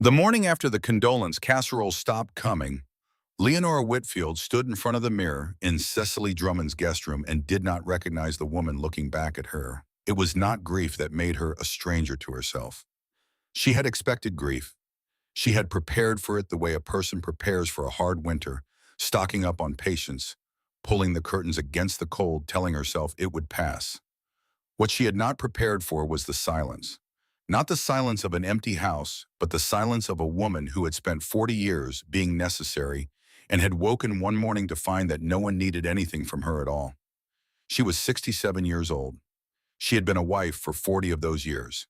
The morning after the condolence casserole stopped coming, Leonora Whitfield stood in front of the mirror in Cecily Drummond's guest room and did not recognize the woman looking back at her. It was not grief that made her a stranger to herself. She had expected grief. She had prepared for it the way a person prepares for a hard winter, stocking up on patience, pulling the curtains against the cold, telling herself it would pass. What she had not prepared for was the silence. Not the silence of an empty house, but the silence of a woman who had spent 40 years being necessary and had woken one morning to find that no one needed anything from her at all. She was 67 years old. She had been a wife for 40 of those years.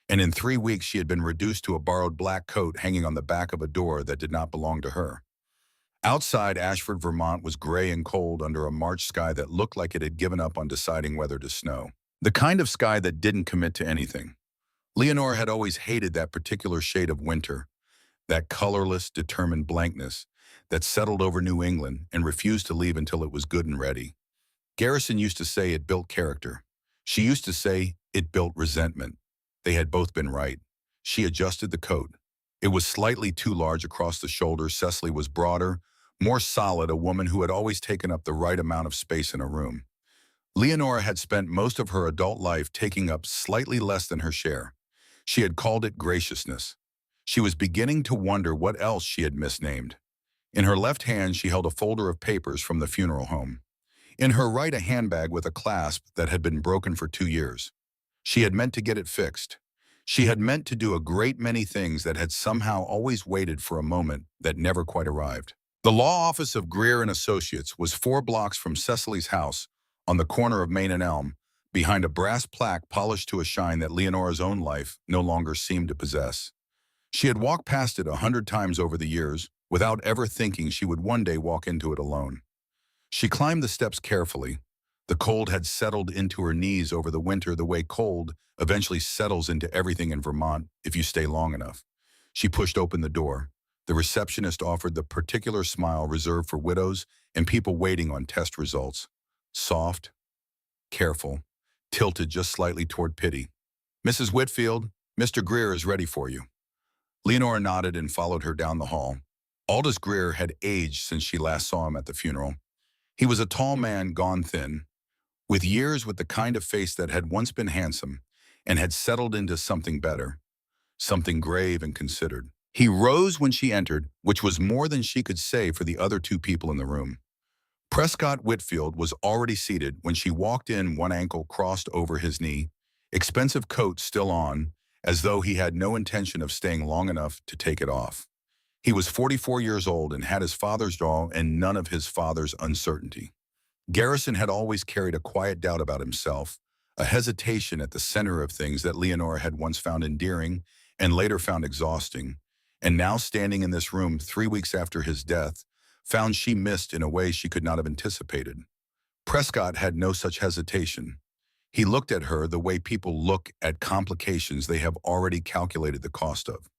And in 3 weeks she had been reduced to a borrowed black coat hanging on the back of a door that did not belong to her. Outside Ashford, Vermont was gray and cold under a March sky that looked like it had given up on deciding whether to snow. The kind of sky that didn't commit to anything. Leonora had always hated that particular shade of winter, that colorless, determined blankness that settled over New England and refused to leave until it was good and ready. Garrison used to say it built character. She used to say it built resentment. They had both been right. She adjusted the coat. It was slightly too large across the shoulders. Cecily was broader, more solid, a woman who had always taken up the right amount of space in a room. Leonora had spent most of her adult life taking up slightly less than her share. She had called it graciousness. She was beginning to wonder what else she had misnamed. In her left hand, she held a folder of papers from the funeral home. In her right, a handbag with a clasp that had been broken for 2 years. She had meant to get it fixed. She had meant to do a great many things that had somehow always waited for a moment that never quite arrived. The law office of Greer and Associates was 4 blocks from Cecily's house on the corner of Main and Elm, behind a brass plaque polished to a shine that Leonora's own life no longer seemed to possess. She had walked past it 100 times over the years, without ever thinking she would one day walk into it alone. She climbed the steps carefully. The cold had settled into her knees over the winter the way cold eventually settles into everything in Vermont if you stay long enough. She pushed open the door. The receptionist offered the particular smile reserved for widows and people waiting on test results. Soft, careful, tilted just slightly toward pity. "Mrs. Whitfield, Mr. Greer is ready for you." Leonora nodded and followed her down the hall. Aldous Greer had aged since she last saw him at the funeral. He was a tall man, gone thin, with years, with the kind of face that had once been handsome and had settled into something better, something grave and considered. He rose when she entered, which was more than she could say for the other 2 people in the room. Prescott Whitfield was already seated when she walked in, one ankle crossed over his knee, expensive coat still on, as though he had no intention of staying long enough to take it off. He was 44 years old and had his father's drawl and none of his father's uncertainty. Garrison had always carried a quiet doubt about himself, a hesitation at the center of things that Leonora had once found endearing and later found exhausting, and now standing in this room 3 weeks after his death, found she missed in a way she could not have anticipated. Prescott had no such hesitation. He looked at her the way people look at complications they have already calculated the cost of.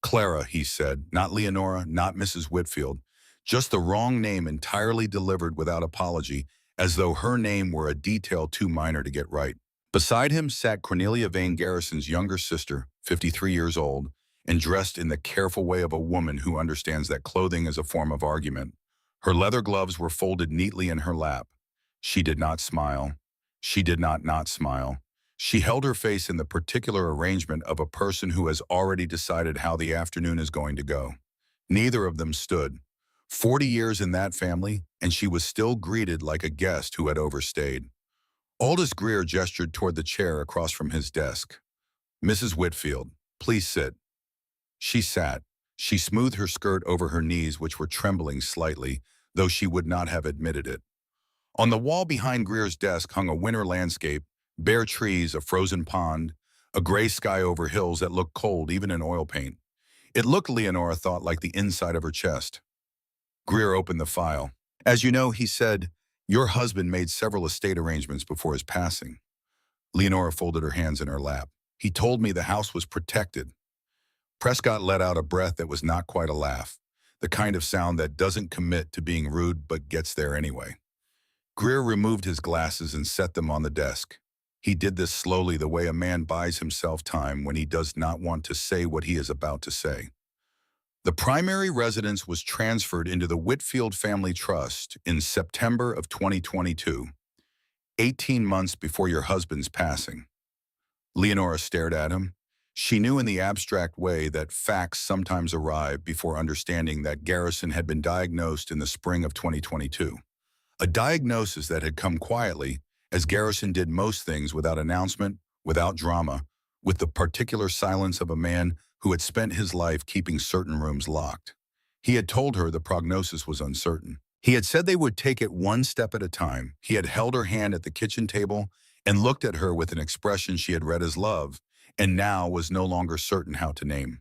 "Clara," he said, "not Leonora, not Mrs. Whitfield, just the wrong name entirely delivered without apology, as though her name were a detail too minor to get right." Beside him sat Cornelia Vane Garrison's younger sister, 53 years old, and dressed in the careful way of a woman who understands that clothing is a form of argument. Her leather gloves were folded neatly in her lap. She did not smile. She did not smile. She held her face in the particular arrangement of a person who has already decided how the afternoon is going to go. Neither of them stood. 40 years in that family, and she was still greeted like a guest who had overstayed. Aldous Greer gestured toward the chair across from his desk. "Mrs. Whitfield, please sit." She sat. She smoothed her skirt over her knees, which were trembling slightly, though she would not have admitted it. On the wall behind Greer's desk hung a winter landscape, bare trees, a frozen pond, a gray sky over hills that looked cold even in oil paint. It looked, Leonora thought, like the inside of her chest. Greer opened the file. "As you know," he said, "your husband made several estate arrangements before his passing." Leonora folded her hands in her lap. "He told me the house was protected." Prescott let out a breath that was not quite a laugh, the kind of sound that doesn't commit to being rude but gets there anyway. Greer removed his glasses and set them on the desk. He did this slowly, the way a man buys himself time when he does not want to say what he is about to say. The primary residence was transferred into the Whitfield Family Trust in September of 2022, 18 months before your husband's passing. Leonora stared at him. She knew in the abstract way that facts sometimes arrive before understanding that Garrison had been diagnosed in the spring of 2022. A diagnosis that had come quietly, as Garrison did most things without announcement, without drama, with the particular silence of a man who had spent his life keeping certain rooms locked. He had told her the prognosis was uncertain. He had said they would take it one step at a time. He had held her hand at the kitchen table and looked at her with an expression she had read as love, and now was no longer certain how to name.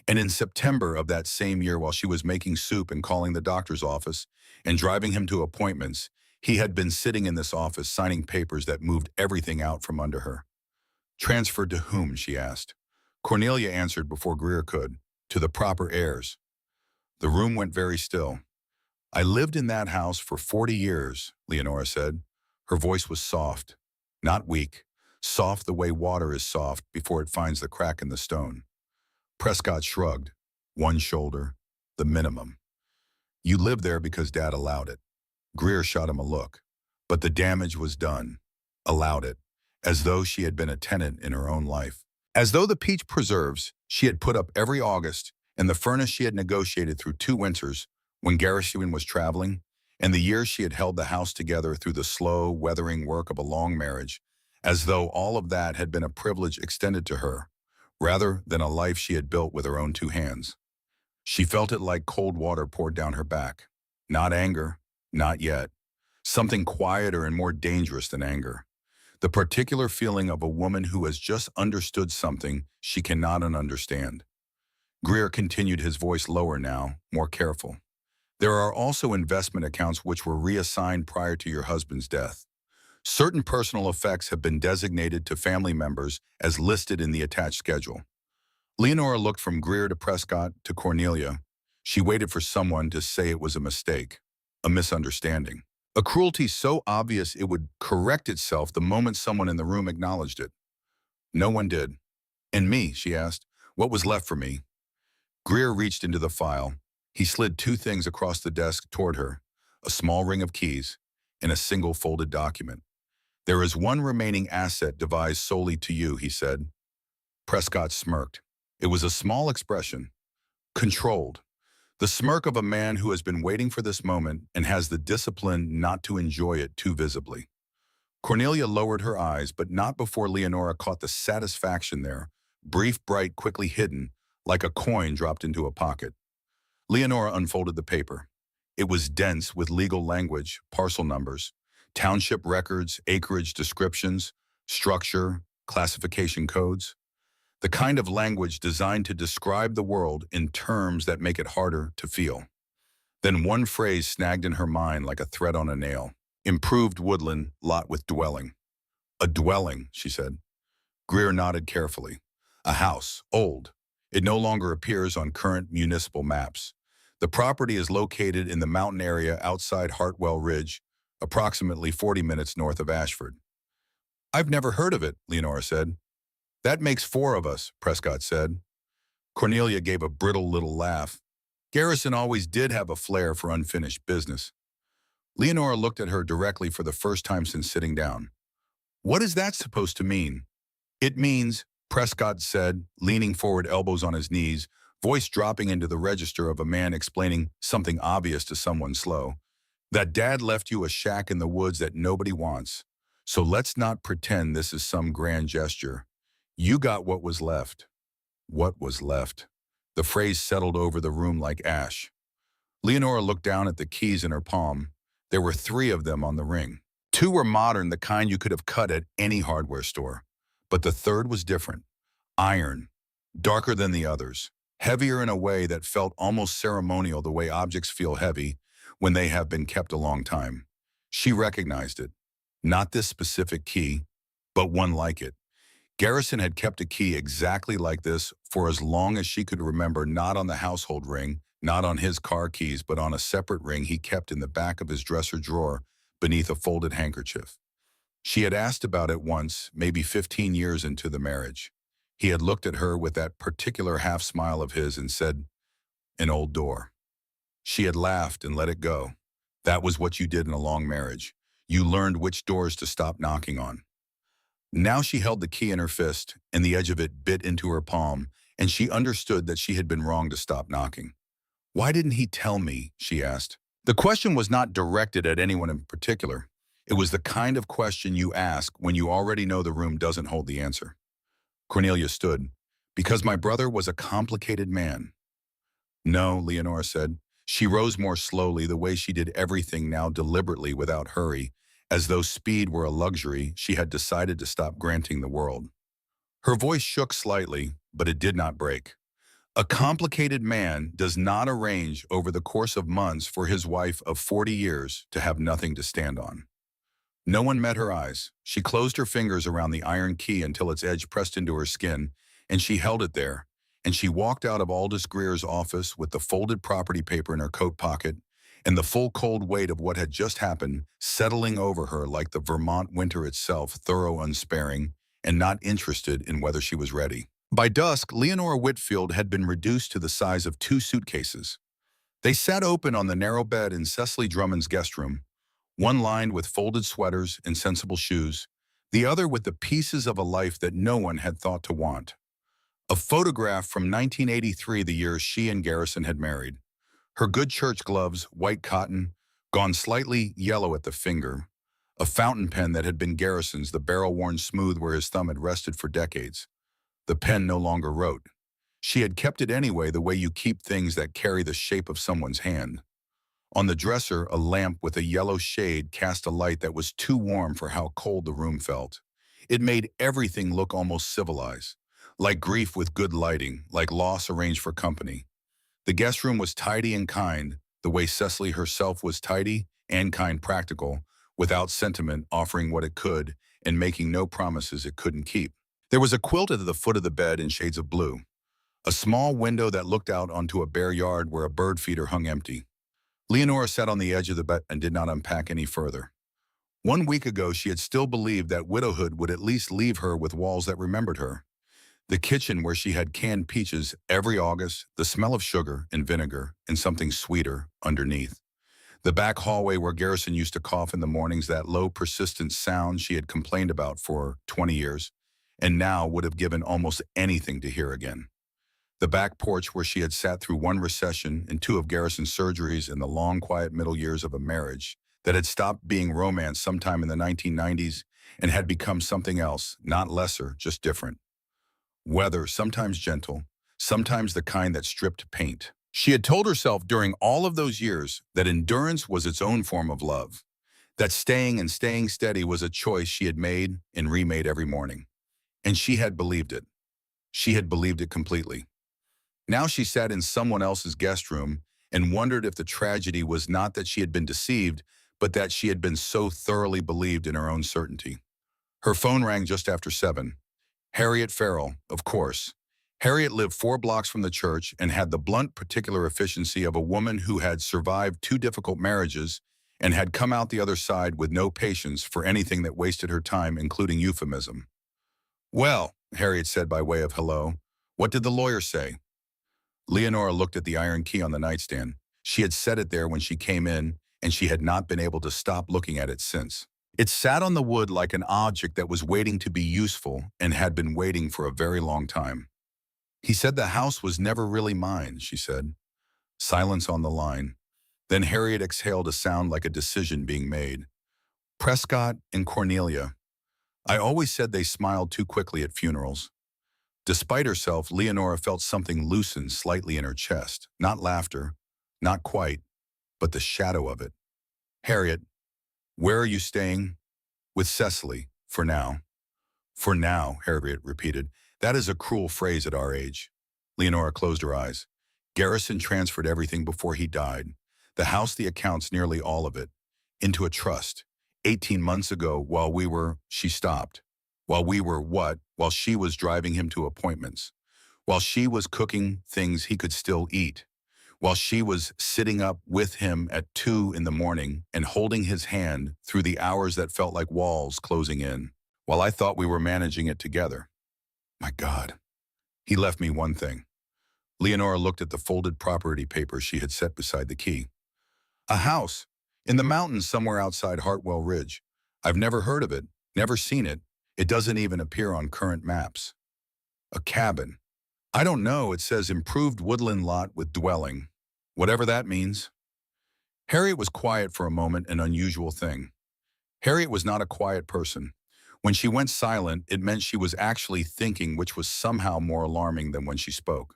And in September of that same year, while she was making soup and calling the doctor's office and driving him to appointments, he had been sitting in this office signing papers that moved everything out from under her. Transferred to whom, she asked. Cornelia answered before Greer could. To the proper heirs. The room went very still. I lived in that house for 40 years, Leonora said. Her voice was soft, not weak, soft the way water is soft before it finds the crack in the stone. Prescott shrugged. One shoulder, the minimum. You lived there because Dad allowed it. Greer shot him a look. But the damage was done. Allowed it. As though she had been a tenant in her own life. As though the peach preserves she had put up every August and the furnace she had negotiated through 2 winters when Garrison was traveling, and the years she had held the house together through the slow, weathering work of a long marriage, as though all of that had been a privilege extended to her, rather than a life she had built with her own 2 hands. She felt it like cold water poured down her back. Not anger, not yet. Something quieter and more dangerous than anger. The particular feeling of a woman who has just understood something she cannot understand. Greer continued, his voice lower now, more careful. There are also investment accounts which were reassigned prior to your husband's death. Certain personal effects have been designated to family members as listed in the attached schedule. Leonora looked from Greer to Prescott to Cornelia. She waited for someone to say it was a mistake, a misunderstanding. A cruelty so obvious it would correct itself the moment someone in the room acknowledged it. No one did. And me, she asked, what was left for me? Greer reached into the file. He slid 2 things across the desk toward her, a small ring of keys and a single folded document. There is one remaining asset devised solely to you, he said. Prescott smirked. It was a small expression. Controlled. The smirk of a man who has been waiting for this moment and has the discipline not to enjoy it too visibly. Cornelia lowered her eyes, but not before Leonora caught the satisfaction there, brief, bright, quickly hidden, like a coin dropped into a pocket. Leonora unfolded the paper. It was dense with legal language, parcel numbers, township records, acreage descriptions, structure, classification codes. The kind of language designed to describe the world in terms that make it harder to feel. Then one phrase snagged in her mind like a thread on a nail. Improved woodland lot with dwelling. A dwelling, she said. Greer nodded carefully. A house, old. It no longer appears on current municipal maps. The property is located in the mountain area outside Hartwell Ridge, approximately 40 minutes north of Ashford. I've never heard of it, Leonora said. That makes 4 of us, Prescott said. Cornelia gave a brittle little laugh. Garrison always did have a flair for unfinished business. Leonora looked at her directly for the first time since sitting down. What is that supposed to mean? It means, Prescott said, leaning forward, elbows on his knees, voice dropping into the register of a man explaining something obvious to someone slow, that Dad left you a shack in the woods that nobody wants. So let's not pretend this is some grand gesture. You got what was left. What was left? The phrase settled over the room like ash. Leonora looked down at the keys in her palm. There were 3 of them on the ring. 2 were modern, the kind you could have cut at any hardware store. But the 3rd was different. Iron. Darker than the others. Heavier in a way that felt almost ceremonial, the way objects feel heavy when they have been kept a long time. She recognized it. Not this specific key, but one like it. Garrison had kept a key exactly like this for as long as she could remember, not on the household ring, not on his car keys, but on a separate ring he kept in the back of his dresser drawer beneath a folded handkerchief. She had asked about it once, maybe 15 years into the marriage. He had looked at her with that particular half-smile of his and said, "An old door." She had laughed and let it go. That was what you did in a long marriage. You learned which doors to stop knocking on. Now she held the key in her fist, and the edge of it bit into her palm, and she understood that she had been wrong to stop knocking. "Why didn't he tell me?" she asked. The question was not directed at anyone in particular. It was the kind of question you ask when you already know the room doesn't hold the answer. Cornelia stood. "Because my brother was a complicated man." "No," Leonora said. She rose more slowly, the way she did everything now deliberately without hurry, as though speed were a luxury she had decided to stop granting the world. Her voice shook slightly, but it did not break. "A complicated man does not arrange over the course of months for his wife of 40 years to have nothing to stand on." No one met her eyes. She closed her fingers around the iron key until its edge pressed into her skin, and she held it there. And she walked out of Aldous Greer's office with the folded property paper in her coat pocket and the full cold weight of what had just happened settling over her like the Vermont winter itself, thorough, unsparing, and not interested in whether she was ready. By dusk, Leonora Whitfield had been reduced to the size of 2 suitcases. They sat open on the narrow bed in Cecily Drummond's guest room, one lined with folded sweaters and sensible shoes, the other with the pieces of a life that no one had thought to want. A photograph from 1983, the year she and Garrison had married. Her good church gloves, white cotton, gone slightly yellow at the finger. A fountain pen that had been Garrison's, the barrel worn smooth where his thumb had rested for decades. The pen no longer wrote. She had kept it anyway, the way you keep things that carry the shape of someone's hand. On the dresser, a lamp with a yellow shade cast a light that was too warm for how cold the room felt. It made everything look almost civilized, like grief with good lighting, like loss arranged for company. The guest room was tidy and kind, the way Cecily herself was tidy and kind, practical, without sentiment, offering what it could and making no promises it couldn't keep. There was a quilt at the foot of the bed in shades of blue, a small window that looked out onto a bare yard where a bird feeder hung empty. Leonora sat on the edge of the bed and did not unpack any further. 1 week ago, she had still believed that widowhood would at least leave her with walls that remembered her. The kitchen where she had canned peaches every August, the smell of sugar and vinegar and something sweeter underneath. The back hallway where Garrison used to cough in the mornings, that low, persistent sound she had complained about for 20 years, and now would have given almost anything to hear again. The back porch where she had sat through 1 recession and 2 of Garrison's surgeries in the long, quiet middle years of a marriage that had stopped being romance sometime in the 1990s and had become something else, not lesser, just different. Weather, sometimes gentle, sometimes the kind that stripped paint. She had told herself during all of those years that endurance was its own form of love, that staying and staying steady was a choice she had made and remade every morning. And she had believed it. She had believed it completely. Now she sat in someone else's guest room and wondered if the tragedy was not that she had been deceived, but that she had been so thoroughly believed in her own certainty. Her phone rang just after 7. Harriet Farrell, of course. Harriet lived 4 blocks from the church and had the blunt particular efficiency of a woman who had survived 2 difficult marriages and had come out the other side with no patience for anything that wasted her time, including euphemism. "Well," Harriet said by way of hello, "what did the lawyer say?" Leonora looked at the iron key on the nightstand. She had set it there when she came in, and she had not been able to stop looking at it since. It sat on the wood like an object that was waiting to be useful and had been waiting for a very long time. "He said the house was never really mine," she said. Silence on the line. Then Harriet exhaled a sound like a decision being made. "Prescott and Cornelia. I always said they smiled too quickly at funerals." Despite herself, Leonora felt something loosen slightly in her chest. Not laughter, not quite, but the shadow of it. "Harriet, where are you staying?" "With Cecily, for now." "For now," Harriet repeated. "That is a cruel phrase at our age." Leonora closed her eyes. "Garrison transferred everything before he died. The house, the accounts, nearly all of it, into a trust. 18 months ago, while we were," she stopped. "While we were what?" "While she was driving him to appointments. While she was cooking things he could still eat. while she was sitting up with him at 2 in the morning and holding his hand through the hours that felt like walls closing in, while I thought we were managing it together. My God, he left me one thing. Leonora looked at the folded property papers she had set beside the key. A house, in the mountains somewhere outside Hartwell Ridge. I've never heard of it, never seen it. It doesn't even appear on current maps. A cabin. I don't know, it says improved woodland lot with dwelling. Whatever that means. Harriet was quiet for a moment, an unusual thing. Harriet was not a quiet person. When she went silent, it meant she was actually thinking, which was somehow more alarming than when she spoke.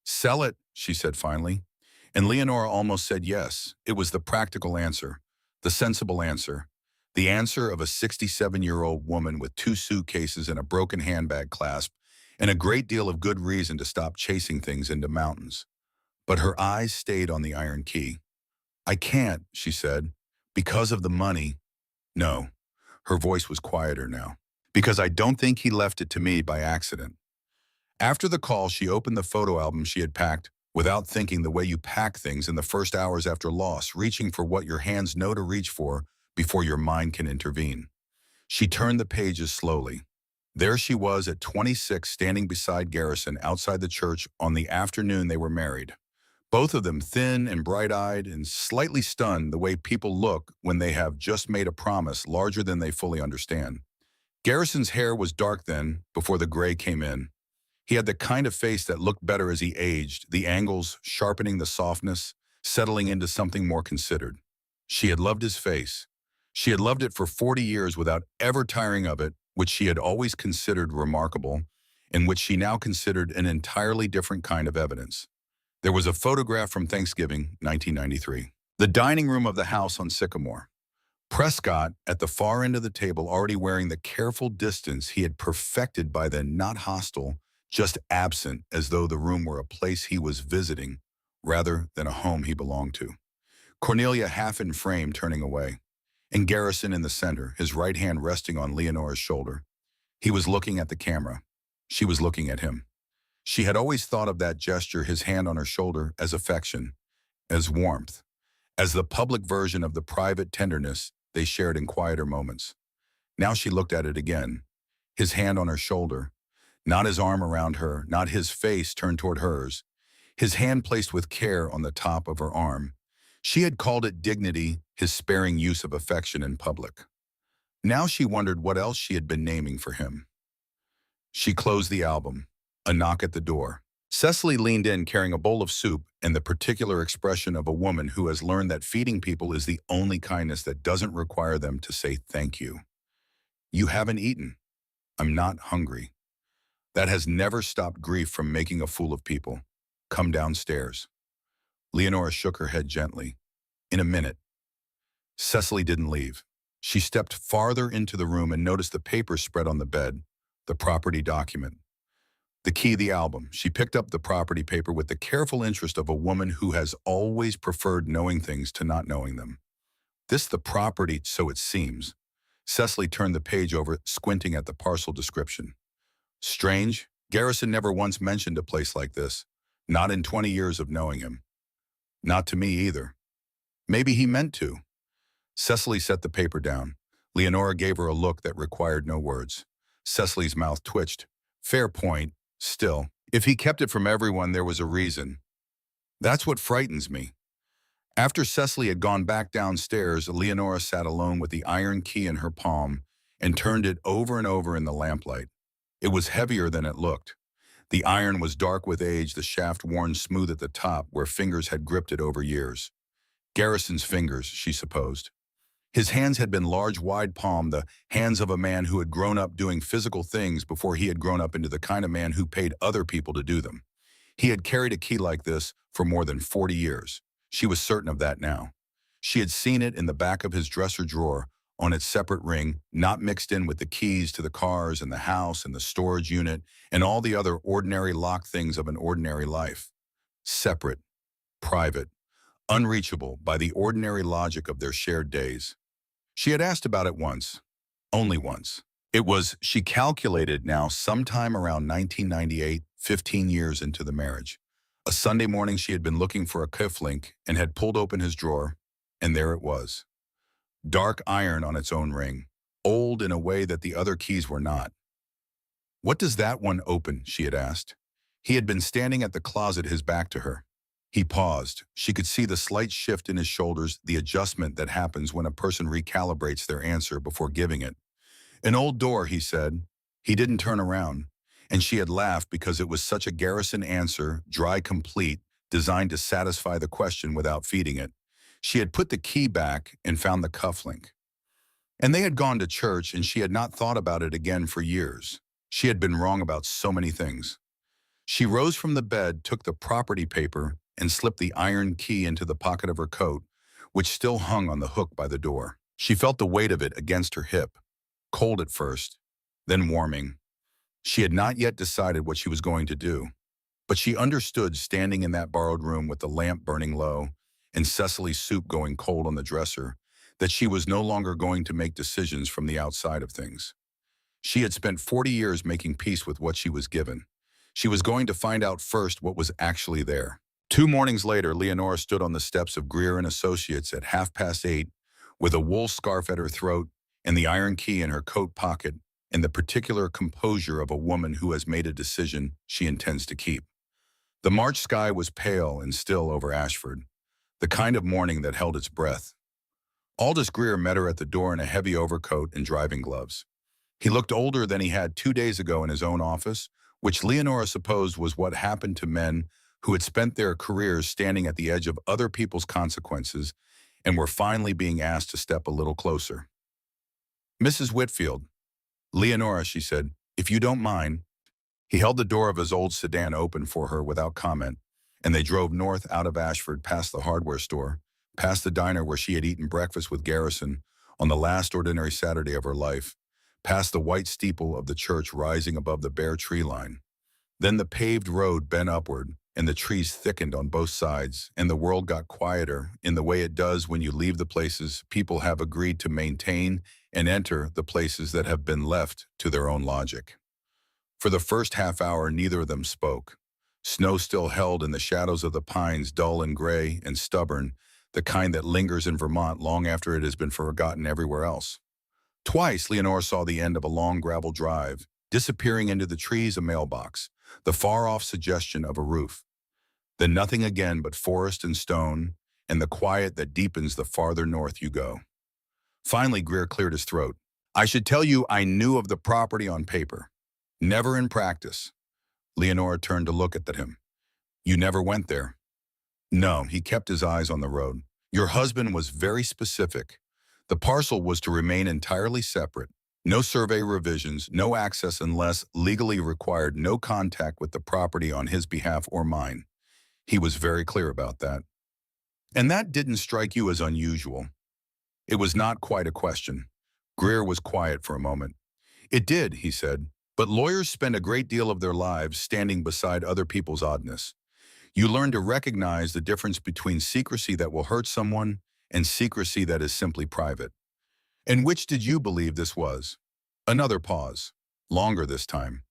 Sell it, she said finally. And Leonora almost said yes. It was the practical answer, the sensible answer, the answer of a 67-year-old woman with 2 suitcases and a broken handbag clasp, and a great deal of good reason to stop chasing things into mountains. But her eyes stayed on the iron key. I can't, she said, because of the money. No, her voice was quieter now, because I don't think he left it to me by accident. After the call, she opened the photo album she had packed, without thinking, the way you pack things in the first hours after loss, reaching for what your hands know to reach for before your mind can intervene. She turned the pages slowly. There she was at 26, standing beside Garrison outside the church on the afternoon they were married. Both of them thin and bright-eyed and slightly stunned, the way people look when they have just made a promise larger than they fully understand. Garrison's hair was dark then, before the gray came in. He had the kind of face that looked better as he aged, the angles sharpening the softness, settling into something more considered. She had loved his face. She had loved it for 40 years without ever tiring of it, which she had always considered remarkable, and which she now considered an entirely different kind of evidence. There was a photograph from Thanksgiving, 1993. The dining room of the house on Sycamore. Prescott, at the far end of the table, already wearing the careful distance he had perfected by then, not hostile, just absent, as though the room were a place he was visiting, rather than a home he belonged to. Cornelia half in frame, turning away. And Garrison in the center, his right hand resting on Leonora's shoulder. He was looking at the camera. She was looking at him. She had always thought of that gesture, his hand on her shoulder, as affection, as warmth, as the public version of the private tenderness they shared in quieter moments. Now she looked at it again, his hand on her shoulder, not his arm around her, not his face turned toward hers, his hand placed with care on the top of her arm. She had called it dignity, his sparing use of affection in public. Now she wondered what else she had been naming for him. She closed the album. A knock at the door. Cecily leaned in, carrying a bowl of soup and the particular expression of a woman who has learned that feeding people is the only kindness that doesn't require them to say thank you. You haven't eaten. I'm not hungry. That has never stopped grief from making a fool of people. Come downstairs. Leonora shook her head gently. In a minute. Cecily didn't leave. She stepped farther into the room and noticed the papers spread on the bed, the property document. The key, the album. She picked up the property paper with the careful interest of a woman who has always preferred knowing things to not knowing them. This the property, so it seems. Cecily turned the page over, squinting at the parcel description. Strange, Garrison never once mentioned a place like this. Not in 20 years of knowing him. Not to me either. Maybe he meant to. Cecily set the paper down. Leonora gave her a look that required no words. Cecily's mouth twitched. Fair point. Still, if he kept it from everyone, there was a reason. That's what frightens me. After Cecily had gone back downstairs, Leonora sat alone with the iron key in her palm and turned it over and over in the lamplight. It was heavier than it looked. The iron was dark with age, the shaft worn smooth at the top where fingers had gripped it over years. Garrison's fingers, she supposed. His hands had been large, wide-palmed, the hands of a man who had grown up doing physical things before he had grown up into the kind of man who paid other people to do them. He had carried a key like this for more than 40 years. She was certain of that now. She had seen it in the back of his dresser drawer, on its separate ring, not mixed in with the keys to the cars and the house and the storage unit and all the other ordinary locked things of an ordinary life. Separate, private, unreachable by the ordinary logic of their shared days. She had asked about it once, only once. It was, she calculated now, sometime around 1998, 15 years into the marriage. A Sunday morning she had been looking for a cufflink and had pulled open his drawer, and there it was. Dark iron on its own ring, old in a way that the other keys were not. "What does that one open?" she had asked. He had been standing at the closet, his back to her. He paused. She could see the slight shift in his shoulders, the adjustment that happens when a person recalibrates their answer before giving it. "An old door," he said. He didn't turn around, and she had laughed because it was such a Garrison answer, dry, complete, designed to satisfy the question without feeding it. She had put the key back and found the cufflink. And they had gone to church, and she had not thought about it again for years. She had been wrong about so many things. She rose from the bed, took the property paper, and slipped the iron key into the pocket of her coat, which still hung on the hook by the door. She felt the weight of it against her hip, cold at first, then warming. She had not yet decided what she was going to do, but she understood, standing in that borrowed room with the lamp burning low and Cecily's soup going cold on the dresser, that she was no longer going to make decisions from the outside of things. She had spent 40 years making peace with what she was given. She was going to find out first what was actually there. 2 mornings later, Leonora stood on the steps of Greer and Associates at 8:30 with a wool scarf at her throat and the iron key in her coat pocket, and the particular composure of a woman who has made a decision she intends to keep. The March sky was pale and still over Ashford, the kind of morning that held its breath. Aldous Greer met her at the door in a heavy overcoat and driving gloves. He looked older than he had 2 days ago in his own office, which Leonora supposed was what happened to men who had spent their careers standing at the edge of other people's consequences and were finally being asked to step a little closer. "Mrs. Whitfield." "Leonora," she said, "if you don't mind." He held the door of his old sedan open for her without comment, and they drove north out of Ashford, past the hardware store, past the diner where she had eaten breakfast with Garrison on the last ordinary Saturday of her life, past the white steeple of the church rising above the bare tree line. Then the paved road bent upward, and the trees thickened on both sides, and the world got quieter in the way it does when you leave the places people have agreed to maintain and enter the places that have been left to their own logic. For the first half hour, neither of them spoke. Snow still held in the shadows of the pines, dull and gray and stubborn, the kind that lingers in Vermont long after it has been forgotten everywhere else. Twice, Leonora saw the end of a long gravel drive, disappearing into the trees, a mailbox, the far-off suggestion of a roof. Then nothing again but forest and stone, and the quiet that deepens the farther north you go. Finally, Greer cleared his throat. "I should tell you I knew of the property on paper. Never in practice." Leonora turned to look at him. "You never went there?" "No," he kept his eyes on the road. "Your husband was very specific. The parcel was to remain entirely separate. No survey revisions, no access unless legally required, no contact with the property on his behalf or mine. He was very clear about that." "And that didn't strike you as unusual?" It was not quite a question. Greer was quiet for a moment. "It did," he said, "but lawyers spend a great deal of their lives standing beside other people's oddness. You learn to recognize the difference between secrecy that will hurt someone and secrecy that is simply private." "And which did you believe this was?" Another pause, longer this time.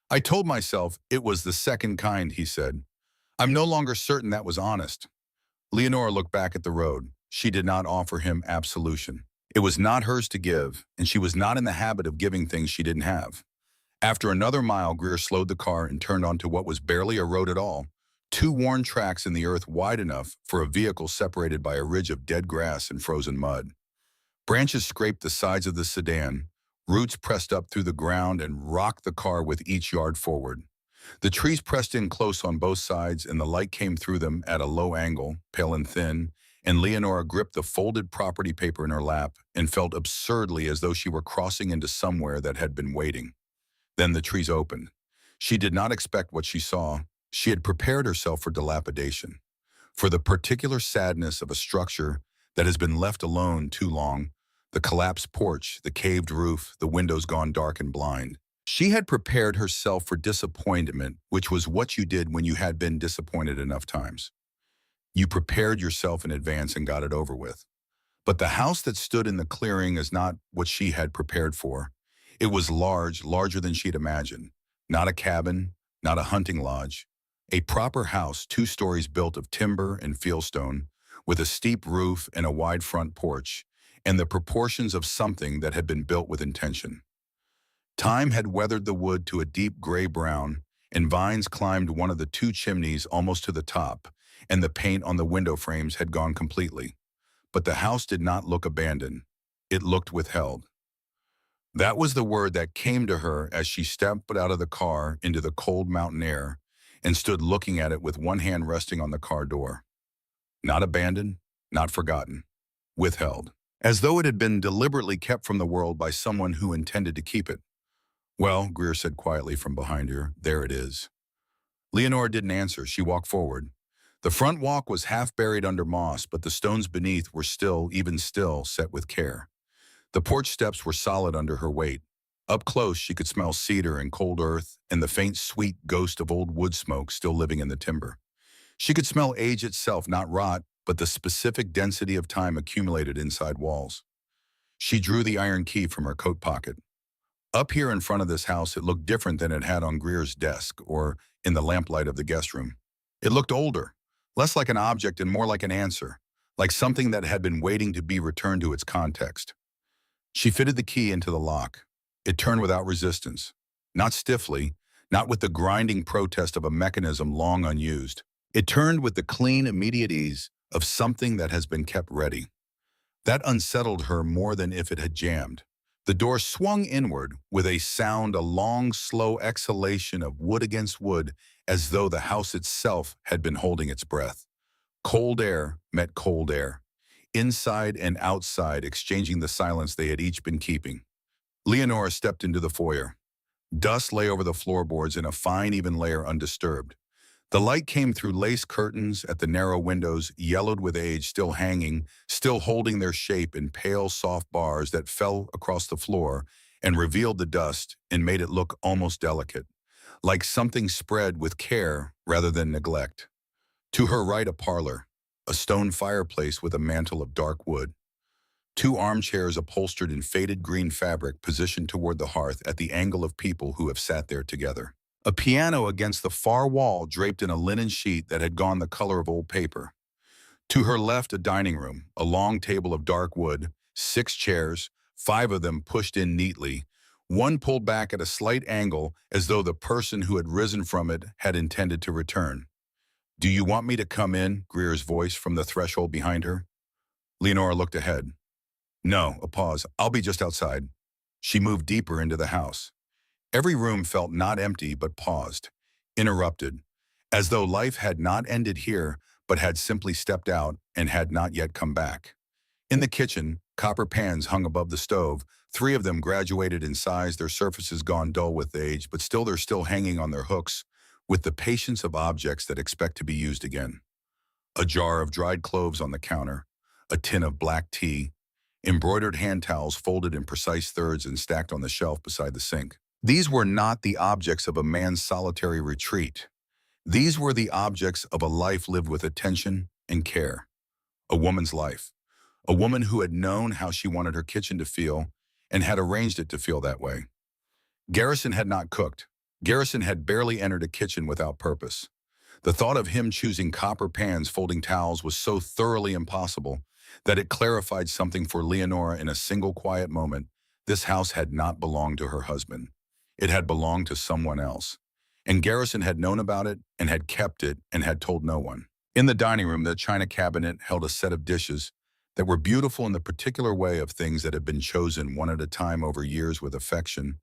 "I told myself it was the second kind," he said. "I'm no longer certain that was honest." Leonora looked back at the road. She did not offer him absolution. It was not hers to give, and she was not in the habit of giving things she didn't have. After another mile, Greer slowed the car and turned onto what was barely a road at all, 2 worn tracks in the earth wide enough for a vehicle separated by a ridge of dead grass and frozen mud. Branches scraped the sides of the sedan, roots pressed up through the ground and rocked the car with each yard forward. The trees pressed in close on both sides, and the light came through them at a low angle, pale and thin, and Leonora gripped the folded property paper in her lap and felt absurdly as though she were crossing into somewhere that had been waiting. Then the trees opened. She did not expect what she saw. She had prepared herself for dilapidation, for the particular sadness of a structure that has been left alone too long, the collapsed porch, the caved roof, the windows gone dark and blind. She had prepared herself for disappointment, which was what you did when you had been disappointed enough times. You prepared yourself in advance and got it over with. But the house that stood in the clearing is not what she had prepared for. It was large, larger than she'd imagined. Not a cabin, not a hunting lodge, A proper house, 2 stories built of timber and fieldstone, with a steep roof and a wide front porch, and the proportions of something that had been built with intention. Time had weathered the wood to a deep gray brown, and vines climbed one of the 2 chimneys almost to the top, and the paint on the window frames had gone completely. But the house did not look abandoned. It looked withheld. That was the word that came to her as she stepped out of the car into the cold mountain air and stood looking at it with one hand resting on the car door. Not abandoned, not forgotten, withheld. As though it had been deliberately kept from the world by someone who intended to keep it. Well, Greer said quietly from behind her, there it is. Leonora didn't answer. She walked forward. The front walk was half buried under moss, but the stones beneath were still, even still, set with care. The porch steps were solid under her weight. Up close, she could smell cedar and cold earth and the faint, sweet ghost of old wood smoke still living in the timber. She could smell age itself, not rot, but the specific density of time accumulated inside walls. She drew the iron key from her coat pocket. Up here in front of this house, it looked different than it had on Greer's desk or in the lamplight of the guest room. It looked older, less like an object and more like an answer, like something that had been waiting to be returned to its context. She fitted the key into the lock. It turned without resistance, not stiffly, not with the grinding protest of a mechanism long unused. It turned with the clean, immediate ease of something that has been kept ready. That unsettled her more than if it had jammed. The door swung inward with a sound, a long, slow exhalation of wood against wood, as though the house itself had been holding its breath. Cold air met cold air, inside and outside exchanging the silence they had each been keeping. Leonora stepped into the foyer. Dust lay over the floorboards in a fine, even layer undisturbed. The light came through lace curtains at the narrow windows, yellowed with age, still hanging, still holding their shape in pale, soft bars that fell across the floor and revealed the dust and made it look almost delicate, like something spread with care rather than neglect. To her right, a parlor, a stone fireplace with a mantel of dark wood. 2 armchairs upholstered in faded green fabric positioned toward the hearth at the angle of people who have sat there together. A piano against the far wall draped in a linen sheet that had gone the color of old paper. To her left, a dining room, a long table of dark wood, 6 chairs, 5 of them pushed in neatly, one pulled back at a slight angle as though the person who had risen from it had intended to return. "Do you want me to come in?" Greer's voice from the threshold behind her. Leonora looked ahead. "No," a pause. "I'll be just outside." She moved deeper into the house. Every room felt not empty but paused, interrupted, as though life had not ended here but had simply stepped out and had not yet come back. In the kitchen, copper pans hung above the stove, 3 of them graduated in size, their surfaces gone dull with age, but still they're still hanging on their hooks with the patience of objects that expect to be used again. A jar of dried cloves on the counter, a tin of black tea, embroidered hand towels folded in precise thirds and stacked on the shelf beside the sink. These were not the objects of a man's solitary retreat. These were the objects of a life lived with attention and care. A woman's life. A woman who had known how she wanted her kitchen to feel and had arranged it to feel that way. Garrison had not cooked. Garrison had barely entered a kitchen without purpose. The thought of him choosing copper pans folding towels was so thoroughly impossible that it clarified something for Leonora in a single quiet moment. This house had not belonged to her husband. It had belonged to someone else. And Garrison had known about it and had kept it and had told no one. In the dining room, the china cabinet held a set of dishes that were beautiful in the particular way of things that had been chosen one at a time over years with affection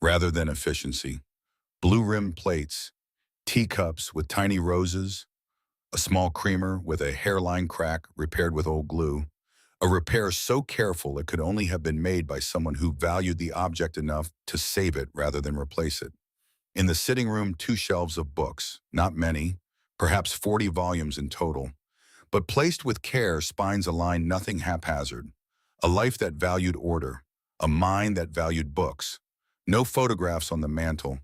rather than efficiency. Blue-rimmed plates, teacups with tiny roses, a small creamer with a hairline crack repaired with old glue, a repair so careful it could only have been made by someone who valued the object enough to save it rather than replace it. In the sitting room, 2 shelves of books, not many, perhaps 40 volumes in total, but placed with care, spines aligned, nothing haphazard. A life that valued order, a mind that valued books. No photographs on the mantel,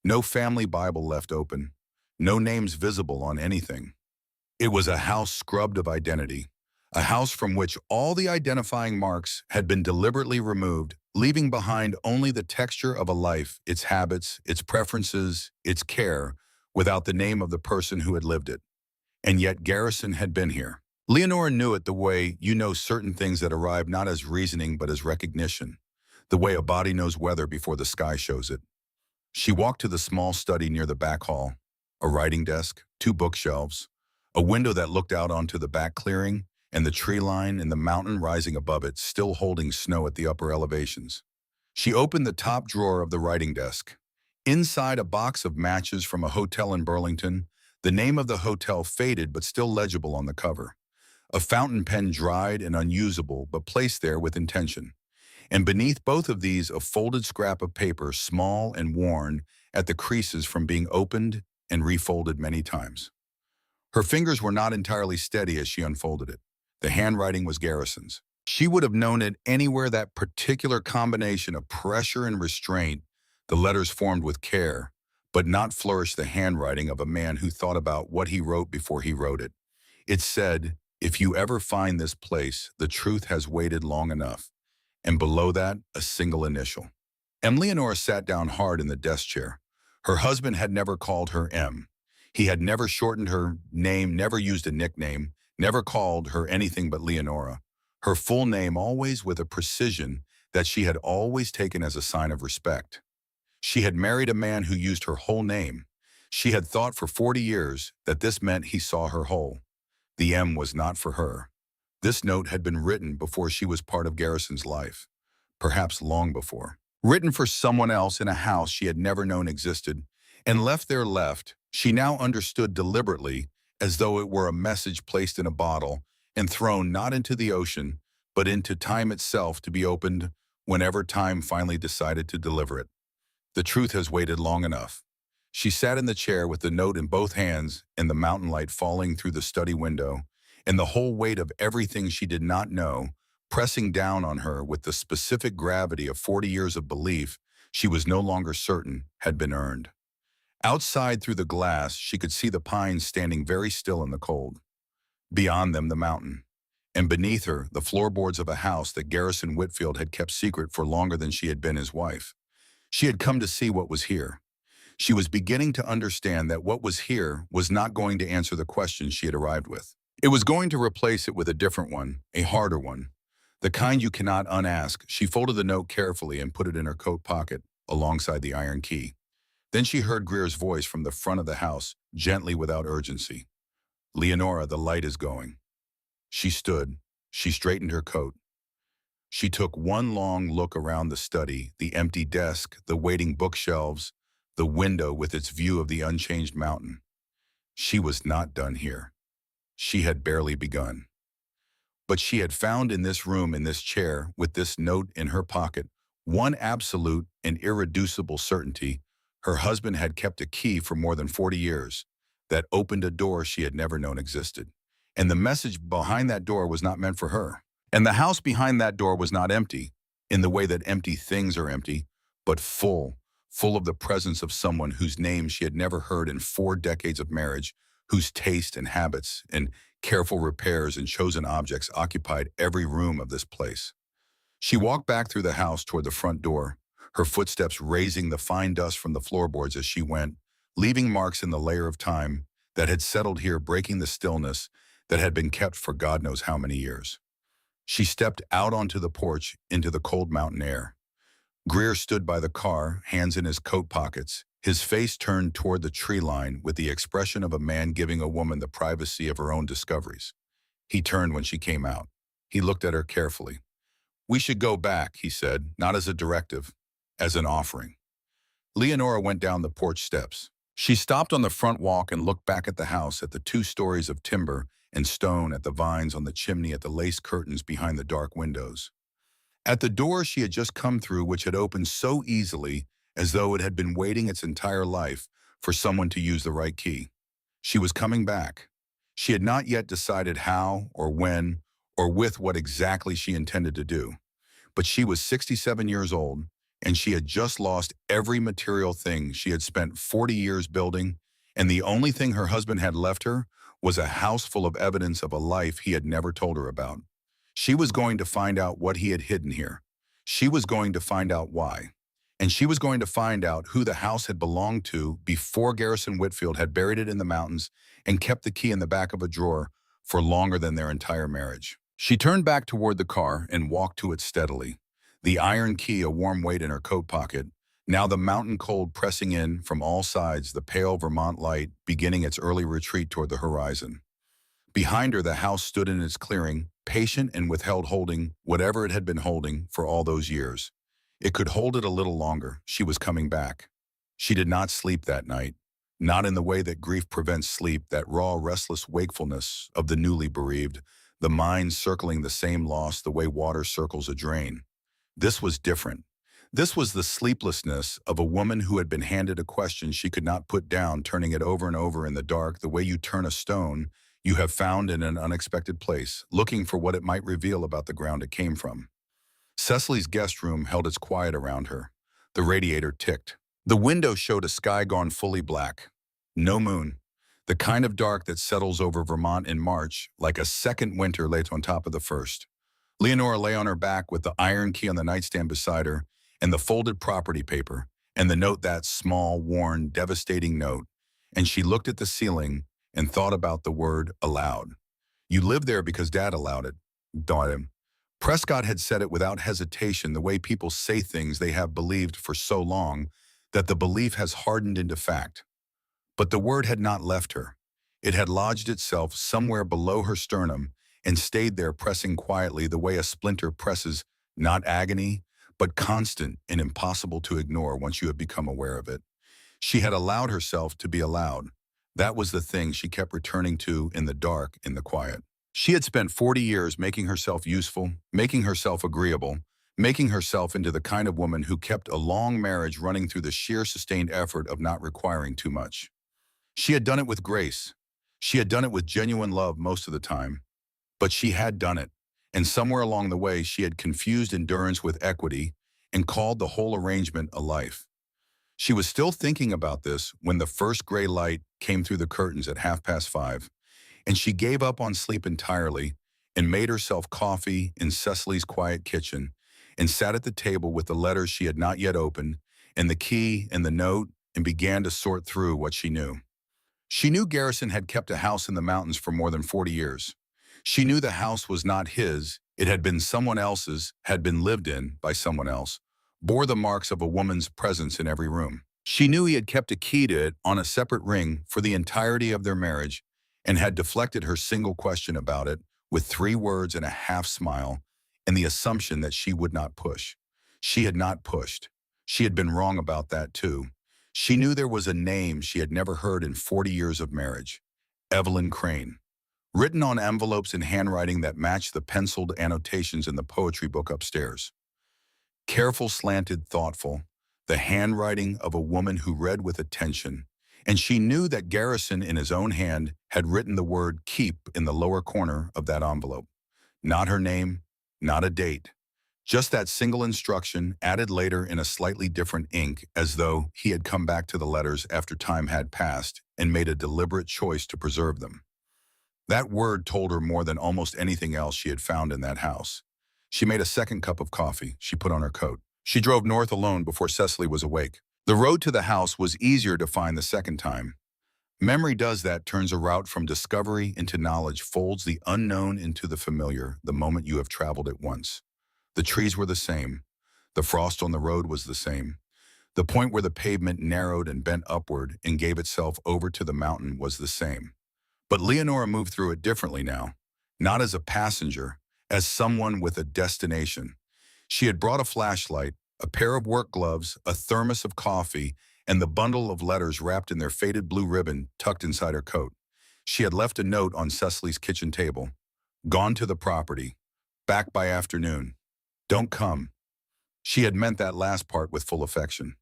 no family Bible left open, no names visible on anything. It was a house scrubbed of identity, a house from which all the identifying marks had been deliberately removed, leaving behind only the texture of a life, its habits, its preferences, its care, without the name of the person who had lived it. And yet Garrison had been here. Leonora knew it the way you know certain things that arrive not as reasoning but as recognition, the way a body knows weather before the sky shows it. She walked to the small study near the back hall, a writing desk, two bookshelves, a window that looked out onto the back clearing, and the tree line and the mountain rising above it, still holding snow at the upper elevations. She opened the top drawer of the writing desk. Inside, a box of matches from a hotel in Burlington, the name of the hotel faded but still legible on the cover. A fountain pen dried and unusable but placed there with intention. And beneath both of these, a folded scrap of paper, small and worn at the creases from being opened and refolded many times. Her fingers were not entirely steady as she unfolded it. The handwriting was Garrison's. She would have known it anywhere that particular combination of pressure and restraint, the letters formed with care, but not flourish the handwriting of a man who thought about what he wrote before he wrote it. It said, "If you ever find this place, the truth has waited long enough." And below that, a single initial. Leonora sat down hard in the desk chair. Her husband had never called her M. He had never shortened her name, never used a nickname, never called her anything but Leonora. Her full name always with a precision that she had always taken as a sign of respect. She had married a man who used her whole name. She had thought for 40 years that this meant he saw her whole. The M was not for her. This note had been written before she was part of Garrison's life, perhaps long before. Written for someone else in a house she had never known existed, and left there she now understood deliberately, as though it were a message placed in a bottle and thrown not into the ocean, but into time itself to be opened whenever time finally decided to deliver it. The truth has waited long enough. She sat in the chair with the note in both hands and the mountain light falling through the study window, and the whole weight of everything she did not know, pressing down on her with the specific gravity of 40 years of belief she was no longer certain had been earned. Outside through the glass, she could see the pines standing very still in the cold. Beyond them, the mountain. And beneath her, the floorboards of a house that Garrison Whitfield had kept secret for longer than she had been his wife. She had come to see what was here. She was beginning to understand that what was here was not going to answer the questions she had arrived with. It was going to replace it with a different one, a harder one. The kind you cannot unask. She folded the note carefully and put it in her coat pocket, alongside the iron key. Then she heard Greer's voice from the front of the house, gently without urgency. "Leonora, the light is going." She stood. She straightened her coat. She took one long look around the study, the empty desk, the waiting bookshelves, the window with its view of the unchanged mountain. She was not done here. She had barely begun. But she had found in this room, in this chair, with this note in her pocket, one absolute and irreducible certainty. Her husband had kept a key for more than 40 years that opened a door she had never known existed. And the message behind that door was not meant for her. And the house behind that door was not empty, in the way that empty things are empty, but full of the presence of someone whose name she had never heard in 4 decades of marriage, whose taste and habits and careful repairs and chosen objects occupied every room of this place. She walked back through the house toward the front door, her footsteps raising the fine dust from the floorboards as she went, leaving marks in the layer of time that had settled here, breaking the stillness that had been kept for God knows how many years. She stepped out onto the porch into the cold mountain air. Greer stood by the car, hands in his coat pockets, his face turned toward the tree line with the expression of a man giving a woman the privacy of her own discoveries. He turned when she came out. He looked at her carefully. "We should go back," he said, not as a directive, as an offering. Leonora went down the porch steps. She stopped on the front walk and looked back at the house, at the 2 stories of timber and stone, at the vines on the chimney, at the lace curtains behind the dark windows. At the door she had just come through, which had opened so easily as though it had been waiting its entire life for someone to use the right key. She was coming back. She had not yet decided how or when or with what exactly she intended to do. But she was 67 years old, and she had just lost every material thing she had spent 40 years building, and the only thing her husband had left her was a house full of evidence of a life he had never told her about. She was going to find out what he had hidden here. She was going to find out why. and she was going to find out who the house had belonged to before Garrison Whitfield had buried it in the mountains and kept the key in the back of a drawer for longer than their entire marriage. She turned back toward the car and walked to it steadily, the iron key a warm weight in her coat pocket. Now the mountain cold pressing in from all sides, the pale Vermont light beginning its early retreat toward the horizon. Behind her, the house stood in its clearing, patient and withheld, holding whatever it had been holding for all those years. It could hold it a little longer. She was coming back. She did not sleep that night, not in the way that grief prevents sleep, that raw, restless wakefulness of the newly bereaved, the mind circling the same loss the way water circles a drain. This was different. This was the sleeplessness of a woman who had been handed a question she could not put down, turning it over and over in the dark, the way you turn a stone you have found in an unexpected place, looking for what it might reveal about the ground it came from. Cecily's guest room held its quiet around her. The radiator ticked. The window showed a sky gone fully black. No moon. The kind of dark that settles over Vermont in March, like a second winter laid on top of the first. Leonora lay on her back with the iron key on the nightstand beside her, and the folded property paper, and the note, that small, worn, devastating note, and she looked at the ceiling and thought about the word aloud. You live there because Dad allowed it, thought him. Prescott had said it without hesitation, the way people say things they have believed for so long that the belief has hardened into fact. But the word had not left her. It had lodged itself somewhere below her sternum and stayed there, pressing quietly the way a splinter presses, not agony, but constant and impossible to ignore once you have become aware of it. She had allowed herself to be allowed. That was the thing she kept returning to in the dark, in the quiet. She had spent 40 years making herself useful, making herself agreeable, making herself into the kind of woman who kept a long marriage running through the sheer sustained effort of not requiring too much. She had done it with grace. She had done it with genuine love most of the time. But she had done it, and somewhere along the way she had confused endurance with equity and called the whole arrangement a life. She was still thinking about this when the first gray light came through the curtains at 5:30, and she gave up on sleep entirely and made herself coffee in Cecily's quiet kitchen and sat at the table with the letters she had not yet opened and the key and the note and began to sort through what she knew. She knew Garrison had kept a house in the mountains for more than 40 years. She knew the house was not his, it had been someone else's, had been lived in by someone else, bore the marks of a woman's presence in every room. She knew he had kept a key to it on a separate ring for the entirety of their marriage and had deflected her single question about it with 3 words and a half smile and the assumption that she would not push. She had not pushed. She had been wrong about that too. She knew there was a name she had never heard in 40 years of marriage. Evelyn Crane. Written on envelopes in handwriting that matched the penciled annotations in the poetry book upstairs. Careful, slanted, thoughtful, the handwriting of a woman who read with attention, and she knew that Garrison in his own hand had written the word keep in the lower corner of that envelope. Not her name, not a date, just that single instruction added later in a slightly different ink, as though he had come back to the letters after time had passed and made a deliberate choice to preserve them. That word told her more than almost anything else she had found in that house. She made a second cup of coffee. She put on her coat. She drove north alone before Cecily was awake. The road to the house was easier to find the second time. Memory does that, turns a route from discovery into knowledge, folds the unknown into the familiar the moment you have traveled it once. The trees were the same. The frost on the road was the same. The point where the pavement narrowed and bent upward and gave itself over to the mountain was the same. But Leonora moved through it differently now, not as a passenger, as someone with a destination. She had brought a flashlight, a pair of work gloves, a thermos of coffee, and the bundle of letters wrapped in their faded blue ribbon tucked inside her coat. She had left a note on Cecily's kitchen table. Gone to the property. Back by afternoon. Don't come. She had meant that last part with full affection.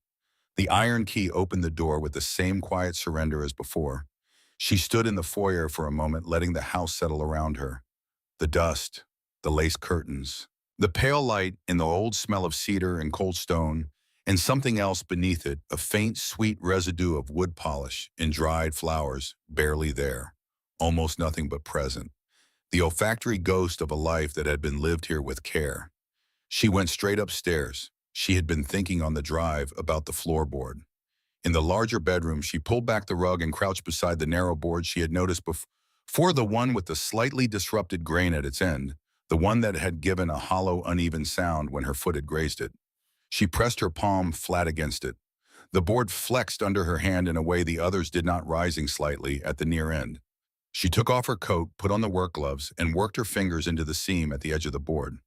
The iron key opened the door with the same quiet surrender as before. She stood in the foyer for a moment, letting the house settle around her. The dust, the lace curtains, the pale light and the old smell of cedar and cold stone, and something else beneath it, a faint, sweet residue of wood polish and dried flowers, barely there, almost nothing but present. The olfactory ghost of a life that had been lived here with care. She went straight upstairs. she had been thinking on the drive about the floorboard. In the larger bedroom, she pulled back the rug and crouched beside the narrow board she had noticed before, the one with the slightly disrupted grain at its end, the one that had given a hollow, uneven sound when her foot had grazed it. She pressed her palm flat against it. The board flexed under her hand in a way the others did not, rising slightly at the near end. She took off her coat, put on the work gloves, and worked her fingers into the seam at the edge of the board.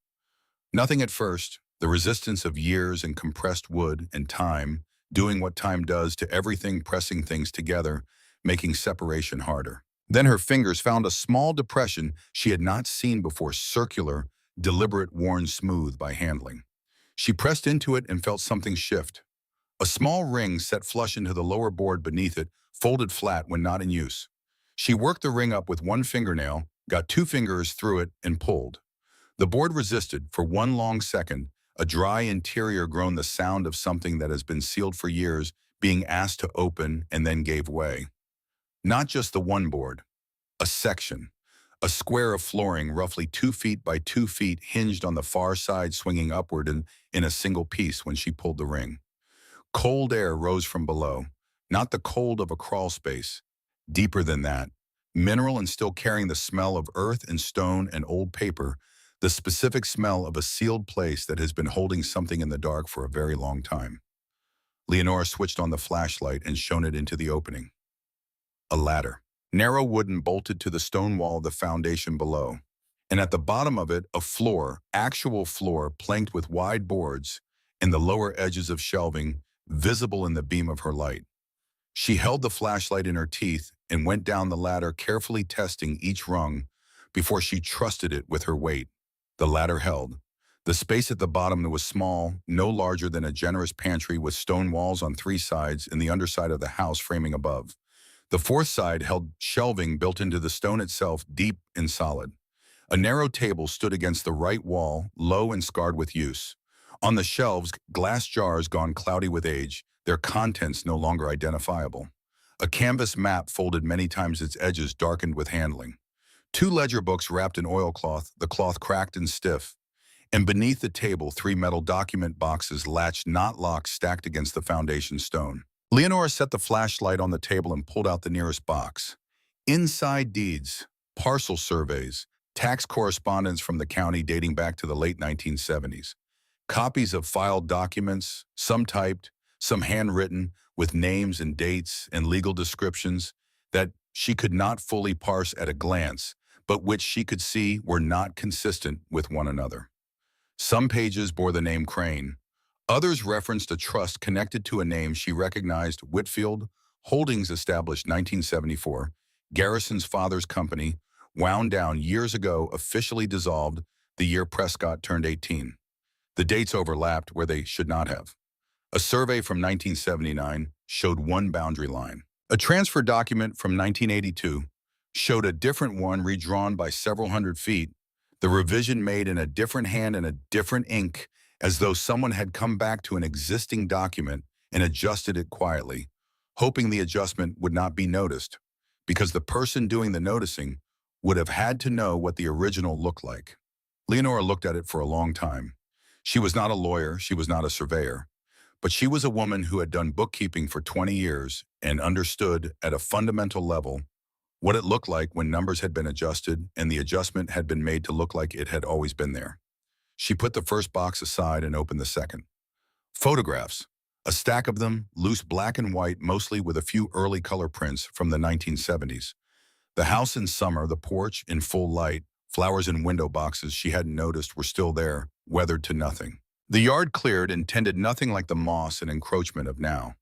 Nothing at first, the resistance of years and compressed wood and time, doing what time does to everything, pressing things together, making separation harder. Then her fingers found a small depression she had not seen before, circular, deliberate, worn smooth by handling. She pressed into it and felt something shift. A small ring set flush into the lower board beneath it, folded flat when not in use. She worked the ring up with one fingernail, got two fingers through it, and pulled. The board resisted for one long second, a dry interior groaned, the sound of something that has been sealed for years being asked to open, and then gave way. Not just the one board, a section. A square of flooring roughly 2 feet by 2 feet hinged on the far side, swinging upward in a single piece when she pulled the ring. Cold air rose from below, not the cold of a crawl space. Deeper than that, mineral and still carrying the smell of earth and stone and old paper, the specific smell of a sealed place that has been holding something in the dark for a very long time. Leonora switched on the flashlight and shone it into the opening. A ladder, narrow wooden, bolted to the stone wall of the foundation below. And at the bottom of it, a floor, actual floor, planked with wide boards, and the lower edges of shelving, visible in the beam of her light. She held the flashlight in her teeth and went down the ladder, carefully testing each rung before she trusted it with her weight. The ladder held. The space at the bottom was small, no larger than a generous pantry, with stone walls on 3 sides and the underside of the house framing above. The 4th side held shelving built into the stone itself, deep and solid. A narrow table stood against the right wall, low and scarred with use. On the shelves, glass jars gone cloudy with age, their contents no longer identifiable. A canvas map folded many times, its edges darkened with handling. 2 ledger books wrapped in oilcloth, the cloth cracked and stiff. And beneath the table, 3 metal document boxes, latched, not locked, stacked against the foundation stone. Leonora set the flashlight on the table and pulled out the nearest box. Inside, deeds, parcel surveys, tax correspondence from the county dating back to the late 1970s. Copies of filed documents, some typed, some handwritten, with names and dates and legal descriptions that she could not fully parse at a glance, but which she could see were not consistent with one another. Some pages bore the name Crane. Others referenced a trust connected to a name she recognized: Whitfield Holdings, established 1974, Garrison's father's company, wound down years ago, officially dissolved the year Prescott turned 18. The dates overlapped where they should not have. A survey from 1979 showed one boundary line. A transfer document from 1982 showed a different one, redrawn by several hundred feet, the revision made in a different hand and a different ink, as though someone had come back to an existing document and adjusted it quietly, hoping the adjustment would not be noticed, because the person doing the noticing would have had to know what the original looked like. Leonora looked at it for a long time. She was not a lawyer, she was not a surveyor, but she was a woman who had done bookkeeping for 20 years and understood at a fundamental level what it looked like when numbers had been adjusted and the adjustment had been made to look like it had always been there. She put the first box aside and opened the second. Photographs, a stack of them, loose black and white, mostly with a few early color prints from the 1970s. The house in summer, the porch in full light, flowers in window boxes she hadn't noticed were still there, weathered to nothing. The yard cleared and tended nothing like the moss and encroachment of now.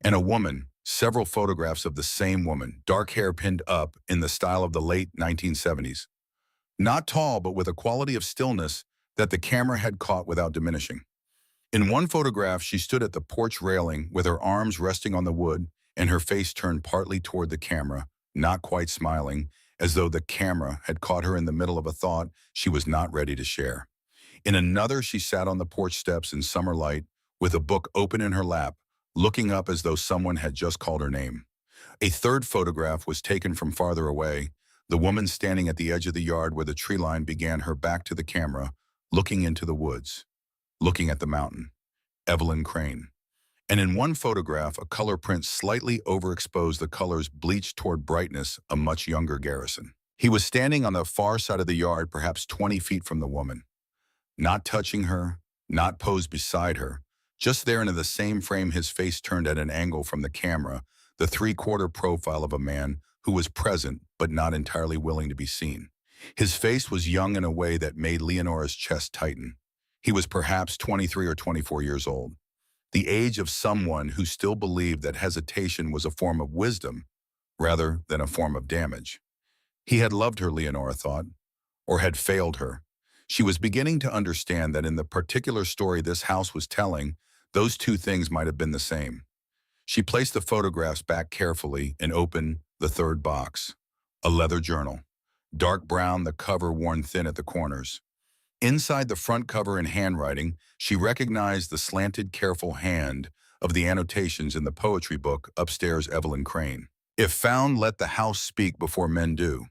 And a woman, several photographs of the same woman, dark hair pinned up in the style of the late 1970s. Not tall, but with a quality of stillness that the camera had caught without diminishing. In one photograph, she stood at the porch railing with her arms resting on the wood and her face turned partly toward the camera, not quite smiling, as though the camera had caught her in the middle of a thought she was not ready to share. In another, she sat on the porch steps in summer light with a book open in her lap, looking up as though someone had just called her name. A third photograph was taken from farther away, the woman standing at the edge of the yard where the tree line began, her back to the camera, looking into the woods, looking at the mountain. Evelyn Crane. And in one photograph, a color print slightly overexposed the colors bleached toward brightness, a much younger Garrison. He was standing on the far side of the yard, perhaps 20 feet from the woman. Not touching her, not posed beside her, just there and in the same frame, his face turned at an angle from the camera, the three-quarter profile of a man who was present but not entirely willing to be seen. His face was young in a way that made Leonora's chest tighten. He was perhaps 23 or 24 years old, the age of someone who still believed that hesitation was a form of wisdom rather than a form of damage. He had loved her, Leonora thought, or had failed her. She was beginning to understand that in the particular story this house was telling, those two things might have been the same. She placed the photographs back carefully and opened the third box, a leather journal, dark brown, the cover worn thin at the corners. Inside the front cover in handwriting, she recognized the slanted, careful hand of the annotations in the poetry book upstairs, Evelyn Crane. If found, let the house speak before men do.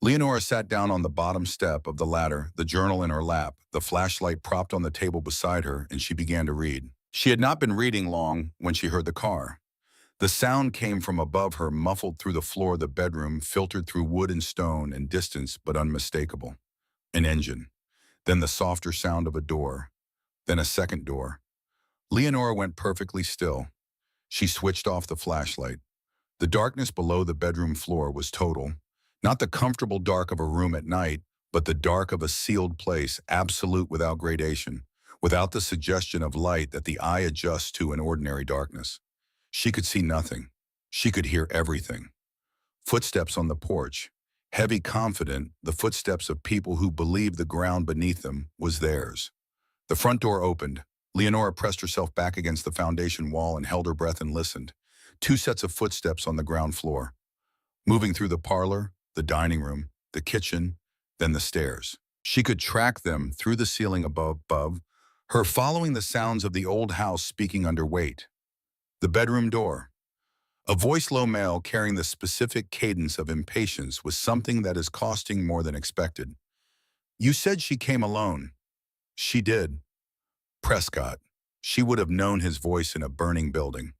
Leonora sat down on the bottom step of the ladder, the journal in her lap, the flashlight propped on the table beside her, and she began to read. She had not been reading long when she heard the car. The sound came from above her, muffled through the floor of the bedroom, filtered through wood and stone, and distant but unmistakable. An engine. Then the softer sound of a door. Then a second door. Leonora went perfectly still. She switched off the flashlight. The darkness below the bedroom floor was total. Not the comfortable dark of a room at night, but the dark of a sealed place, absolute, without gradation, without the suggestion of light that the eye adjusts to in ordinary darkness. She could see nothing. She could hear everything. Footsteps on the porch. Heavy, confident, the footsteps of people who believed the ground beneath them was theirs. The front door opened. Leonora pressed herself back against the foundation wall and held her breath and listened. Two sets of footsteps on the ground floor. Moving through the parlor, the dining room, the kitchen, then the stairs. She could track them through the ceiling above, her following the sounds of the old house speaking under weight. The bedroom door. A voice, low male, carrying the specific cadence of impatience with something that is costing more than expected. You said she came alone. She did. Prescott. She would have known his voice in a burning building.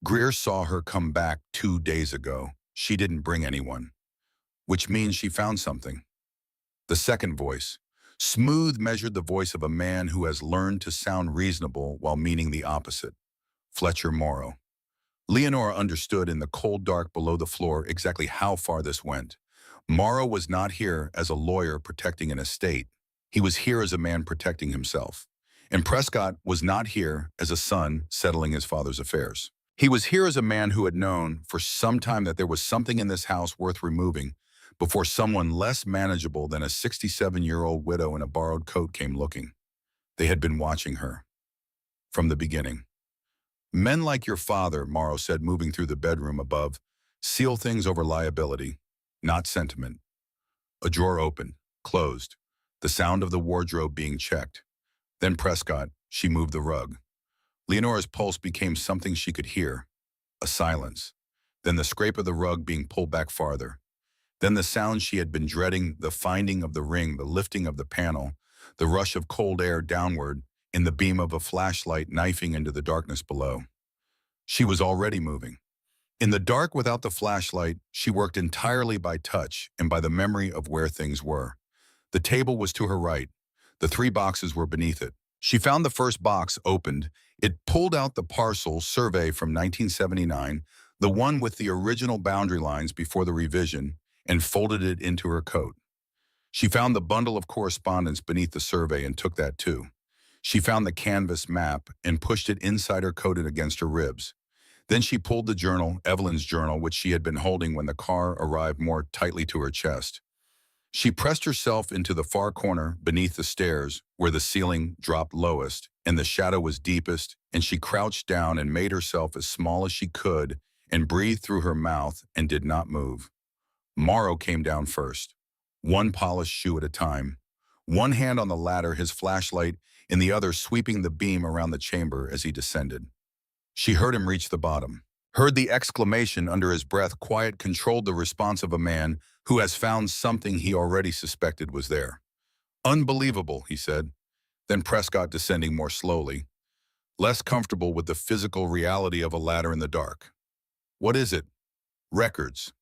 Greer saw her come back 2 days ago. She didn't bring anyone. Which means she found something. The second voice. Smooth, measured, the voice of a man who has learned to sound reasonable while meaning the opposite. Fletcher Morrow. Leonora understood in the cold dark below the floor exactly how far this went. Morrow was not here as a lawyer protecting an estate. He was here as a man protecting himself. And Prescott was not here as a son settling his father's affairs. He was here as a man who had known for some time that there was something in this house worth removing before someone less manageable than a 67-year-old widow in a borrowed coat came looking. They had been watching her. From the beginning. Men like your father, Morrow said, moving through the bedroom above, seal things over liability, not sentiment. A drawer opened, closed, the sound of the wardrobe being checked. Then Prescott, she moved the rug. Leonora's pulse became something she could hear, a silence. Then the scrape of the rug being pulled back farther. Then the sound she had been dreading, the finding of the ring, the lifting of the panel, the rush of cold air downward, in the beam of a flashlight knifing into the darkness below. She was already moving. In the dark without the flashlight, she worked entirely by touch and by the memory of where things were. The table was to her right. The 3 boxes were beneath it. She found the first box opened. It pulled out the parcel survey from 1979, the one with the original boundary lines before the revision, and folded it into her coat. She found the bundle of correspondence beneath the survey and took that too. She found the canvas map and pushed it inside her coat and against her ribs. Then she pulled the journal, Evelyn's journal, which she had been holding when the car arrived, more tightly to her chest. She pressed herself into the far corner beneath the stairs where the ceiling dropped lowest and the shadow was deepest, and she crouched down and made herself as small as she could and breathed through her mouth and did not move. Morrow came down first, one polished shoe at a time, one hand on the ladder, his flashlight in the other sweeping the beam around the chamber as he descended. She heard him reach the bottom, heard the exclamation under his breath. Quiet controlled the response of a man who has found something he already suspected was there. Unbelievable, he said. Then Prescott, descending more slowly. less comfortable with the physical reality of a ladder in the dark. What is it? Records.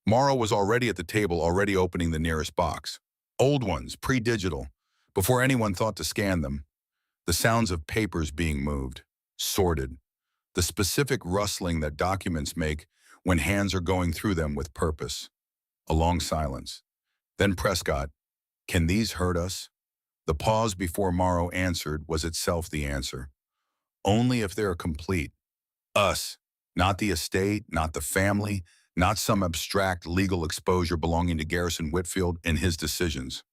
Morrow was already at the table, already opening the nearest box. Old ones, pre-digital, before anyone thought to scan them. The sounds of papers being moved, sorted. The specific rustling that documents make when hands are going through them with purpose. A long silence. Then Prescott, "Can these hurt us?" The pause before Morrow answered was itself the answer. "Only if they're complete. Us. Not the estate, not the family, not some abstract legal exposure belonging to Garrison Whitfield and his decisions.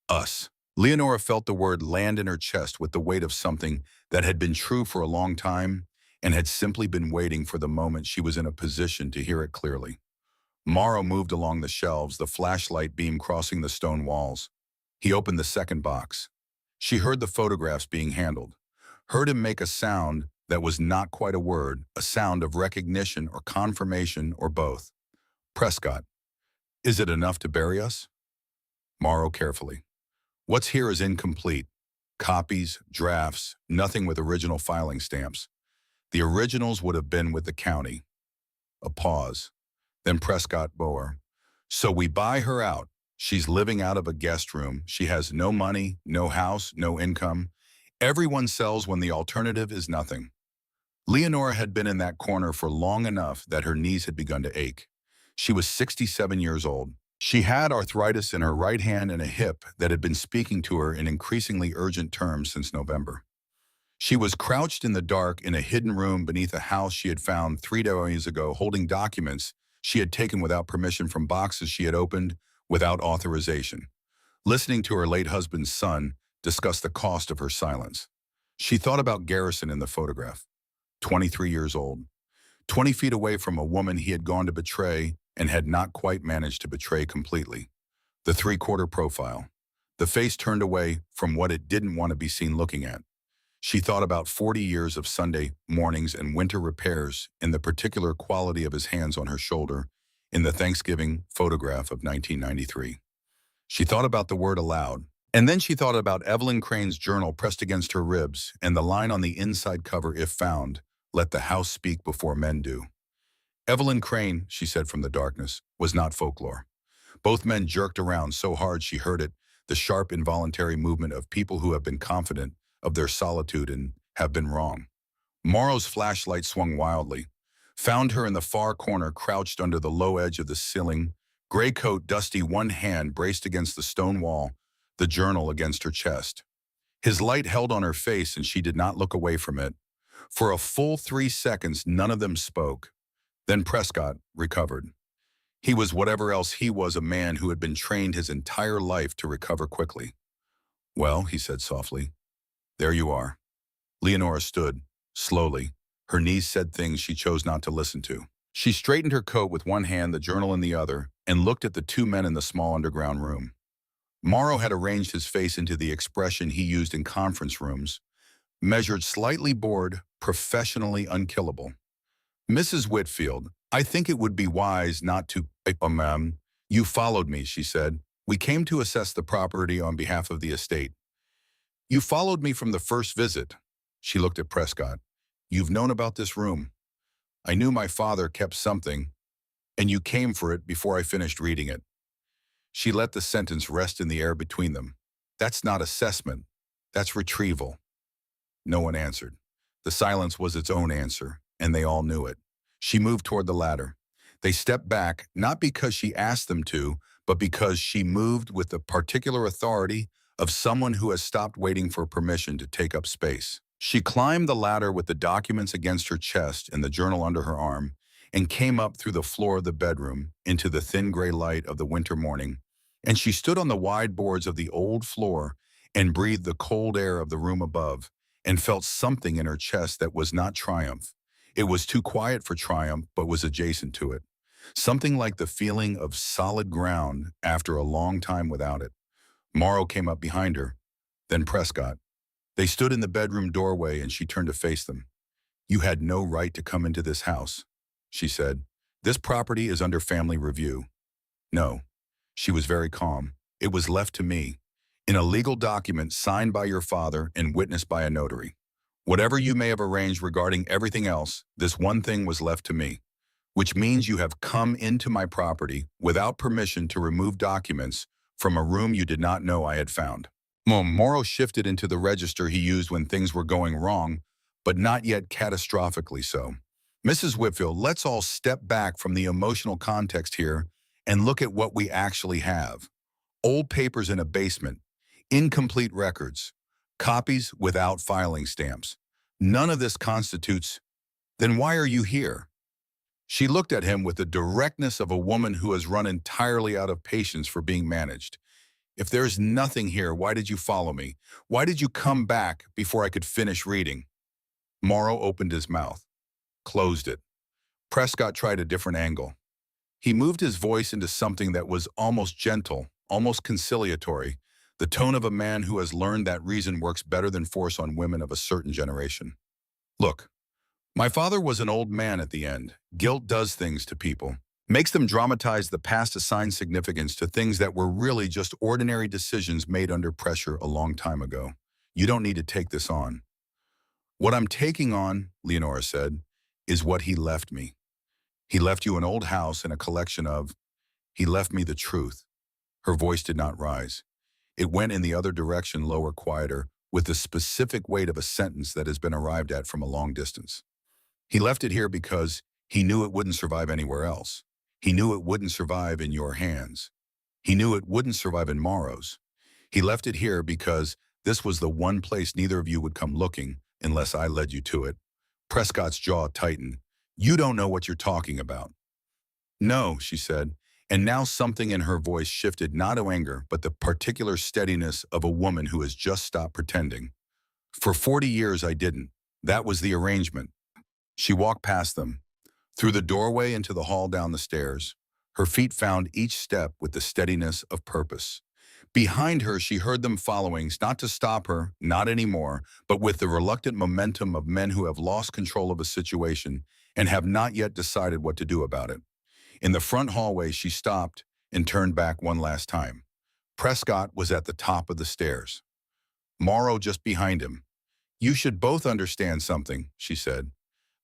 Us." Leonora felt the word land in her chest with the weight of something that had been true for a long time and had simply been waiting for the moment she was in a position to hear it clearly. Morrow moved along the shelves, the flashlight beam crossing the stone walls. He opened the second box. She heard the photographs being handled, heard him make a sound that was not quite a word, a sound of recognition or confirmation or both. "Prescott, is it enough to bury us?" Morrow carefully. "What's here is incomplete. Copies, drafts, nothing with original filing stamps. The originals would have been with the county." A pause. Then Prescott bore. "So we buy her out. She's living out of a guest room. She has no money, no house, no income. Everyone sells when the alternative is nothing." Leonora had been in that corner for long enough that her knees had begun to ache. She was 67 years old. She had arthritis in her right hand and a hip that had been speaking to her in increasingly urgent terms since November. She was crouched in the dark in a hidden room beneath a house she had found 3 days ago, holding documents she had taken without permission from boxes she had opened without authorization, listening to her late husband's son discuss the cost of her silence. She thought about Garrison in the photograph, 23 years old, 20 feet away from a woman he had gone to betray and had not quite managed to betray completely. The three-quarter profile, the face turned away from what it didn't want to be seen looking at. She thought about 40 years of Sunday mornings and winter repairs in the particular quality of his hands on her shoulder in the Thanksgiving photograph of 1993. She thought about the word aloud, and then she thought about Evelyn Crane's journal pressed against her ribs and the line on the inside cover, "If found, let the house speak before men do." Evelyn Crane, she said from the darkness, was not folklore. Both men jerked around so hard she heard it, the sharp involuntary movement of people who have been confident of their solitude and have been wrong. Morrow's flashlight swung wildly, found her in the far corner crouched under the low edge of the ceiling, gray coat dusty, one hand braced against the stone wall, the journal against her chest. His light held on her face and she did not look away from it. For a full 3 seconds, none of them spoke. Then Prescott recovered. He was whatever else he was, a man who had been trained his entire life to recover quickly. "Well," he said softly, "there you are." Leonora stood, slowly. Her knees said things she chose not to listen to. She straightened her coat with one hand, the journal in the other, and looked at the two men in the small underground room. Morrow had arranged his face into the expression he used in conference rooms, measured, slightly bored, professionally unkillable. "Mrs. Whitfield, I think it would be wise not to, ma'am. You followed me," she said. "We came to assess the property on behalf of the estate. You followed me from the first visit." She looked at Prescott. "You've known about this room. I knew my father kept something, and you came for it before I finished reading it." She let the sentence rest in the air between them. "That's not assessment. That's retrieval." No one answered. The silence was its own answer, and they all knew it. She moved toward the ladder. They stepped back, not because she asked them to, but because she moved with the particular authority of someone who has stopped waiting for permission to take up space. She climbed the ladder with the documents against her chest and the journal under her arm, and came up through the floor of the bedroom into the thin gray light of the winter morning, and she stood on the wide boards of the old floor and breathed the cold air of the room above, and felt something in her chest that was not triumph. It was too quiet for triumph, but was adjacent to it. Something like the feeling of solid ground after a long time without it. Morrow came up behind her, then Prescott. They stood in the bedroom doorway and she turned to face them. "You had no right to come into this house," she said. "This property is under family review." "No." She was very calm. "It was left to me, in a legal document signed by your father and witnessed by a notary." Whatever you may have arranged regarding everything else, this one thing was left to me, which means you have come into my property without permission to remove documents from a room you did not know I had found. Morrow shifted into the register he used when things were going wrong, but not yet catastrophically so. Mrs. Whitfield, let's all step back from the emotional context here and look at what we actually have. Old papers in a basement, incomplete records, copies without filing stamps. None of this constitutes, then why are you here? She looked at him with the directness of a woman who has run entirely out of patience for being managed. If there's nothing here, why did you follow me? Why did you come back before I could finish reading? Morrow opened his mouth, closed it. Prescott tried a different angle. He moved his voice into something that was almost gentle, almost conciliatory, the tone of a man who has learned that reason works better than force on women of a certain generation. Look, my father was an old man at the end. Guilt does things to people, makes them dramatize the past, assign significance to things that were really just ordinary decisions made under pressure a long time ago. You don't need to take this on. What I'm taking on, Leonora said, is what he left me. He left you an old house and a collection of, he left me the truth. Her voice did not rise. It went in the other direction, lower, quieter, with the specific weight of a sentence that has been arrived at from a long distance. He left it here because he knew it wouldn't survive anywhere else. He knew it wouldn't survive in your hands. He knew it wouldn't survive in Morrow's. He left it here because this was the one place neither of you would come looking unless I led you to it. Prescott's jaw tightened. You don't know what you're talking about. No, she said, and now something in her voice shifted, not to anger, but the particular steadiness of a woman who has just stopped pretending. For 40 years I didn't. That was the arrangement. She walked past them, through the doorway into the hall, down the stairs. Her feet found each step with the steadiness of purpose. Behind her, she heard them following, not to stop her, not anymore, but with the reluctant momentum of men who have lost control of a situation and have not yet decided what to do about it. In the front hallway, she stopped and turned back one last time. Prescott was at the top of the stairs. Morrow just behind him. You should both understand something, she said.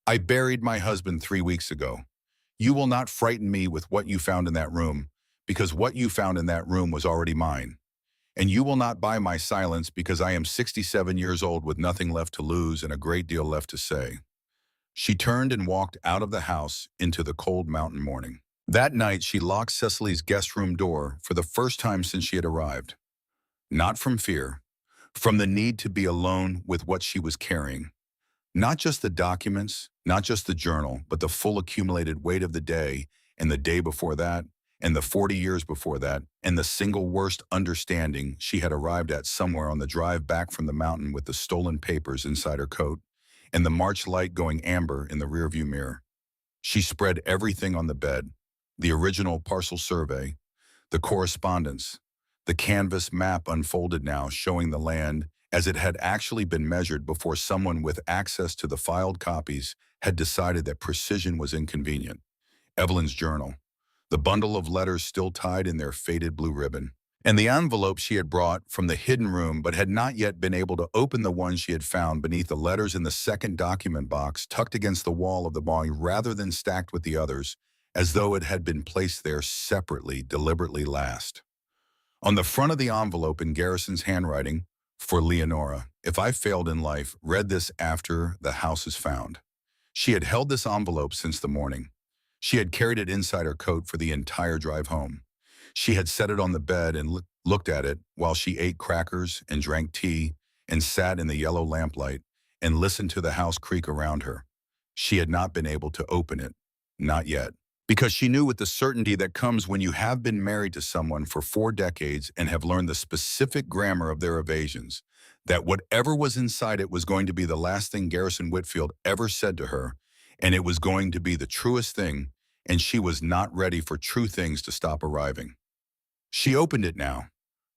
I buried my husband 3 weeks ago. You will not frighten me with what you found in that room, because what you found in that room was already mine. And you will not buy my silence because I am 67 years old with nothing left to lose and a great deal left to say. She turned and walked out of the house into the cold mountain morning. That night, she locked Cecily's guest room door for the first time since she had arrived. Not from fear, from the need to be alone with what she was carrying. Not just the documents, not just the journal, but the full accumulated weight of the day and the day before that, and the 40 years before that, and the single worst understanding she had arrived at somewhere on the drive back from the mountain with the stolen papers inside her coat, and the March light going amber in the rearview mirror. She spread everything on the bed, the original parcel survey, the correspondence, the canvas map unfolded now showing the land as it had actually been measured before someone with access to the filed copies had decided that precision was inconvenient. Evelyn's journal, the bundle of letters still tied in their faded blue ribbon, and the envelope she had brought from the hidden room but had not yet been able to open, the one she had found beneath the letters in the second document box tucked against the wall of the volume rather than stacked with the others, as though it had been placed there separately, deliberately last. On the front of the envelope in Garrison's handwriting, for Leonora, if I failed in life, read this after the house is found. She had held this envelope since the morning. She had carried it inside her coat for the entire drive home. She had set it on the bed and looked at it while she ate crackers and drank tea and sat in the yellow lamplight and listened to the house creak around her. She had not been able to open it, not yet, because she knew with the certainty that comes when you have been married to someone for 4 decades and have learned the specific grammar of their evasions, that whatever was inside it was going to be the last thing Garrison Whitfield ever said to her, and it was going to be the truest thing, and she was not ready for true things to stop arriving. She opened it now.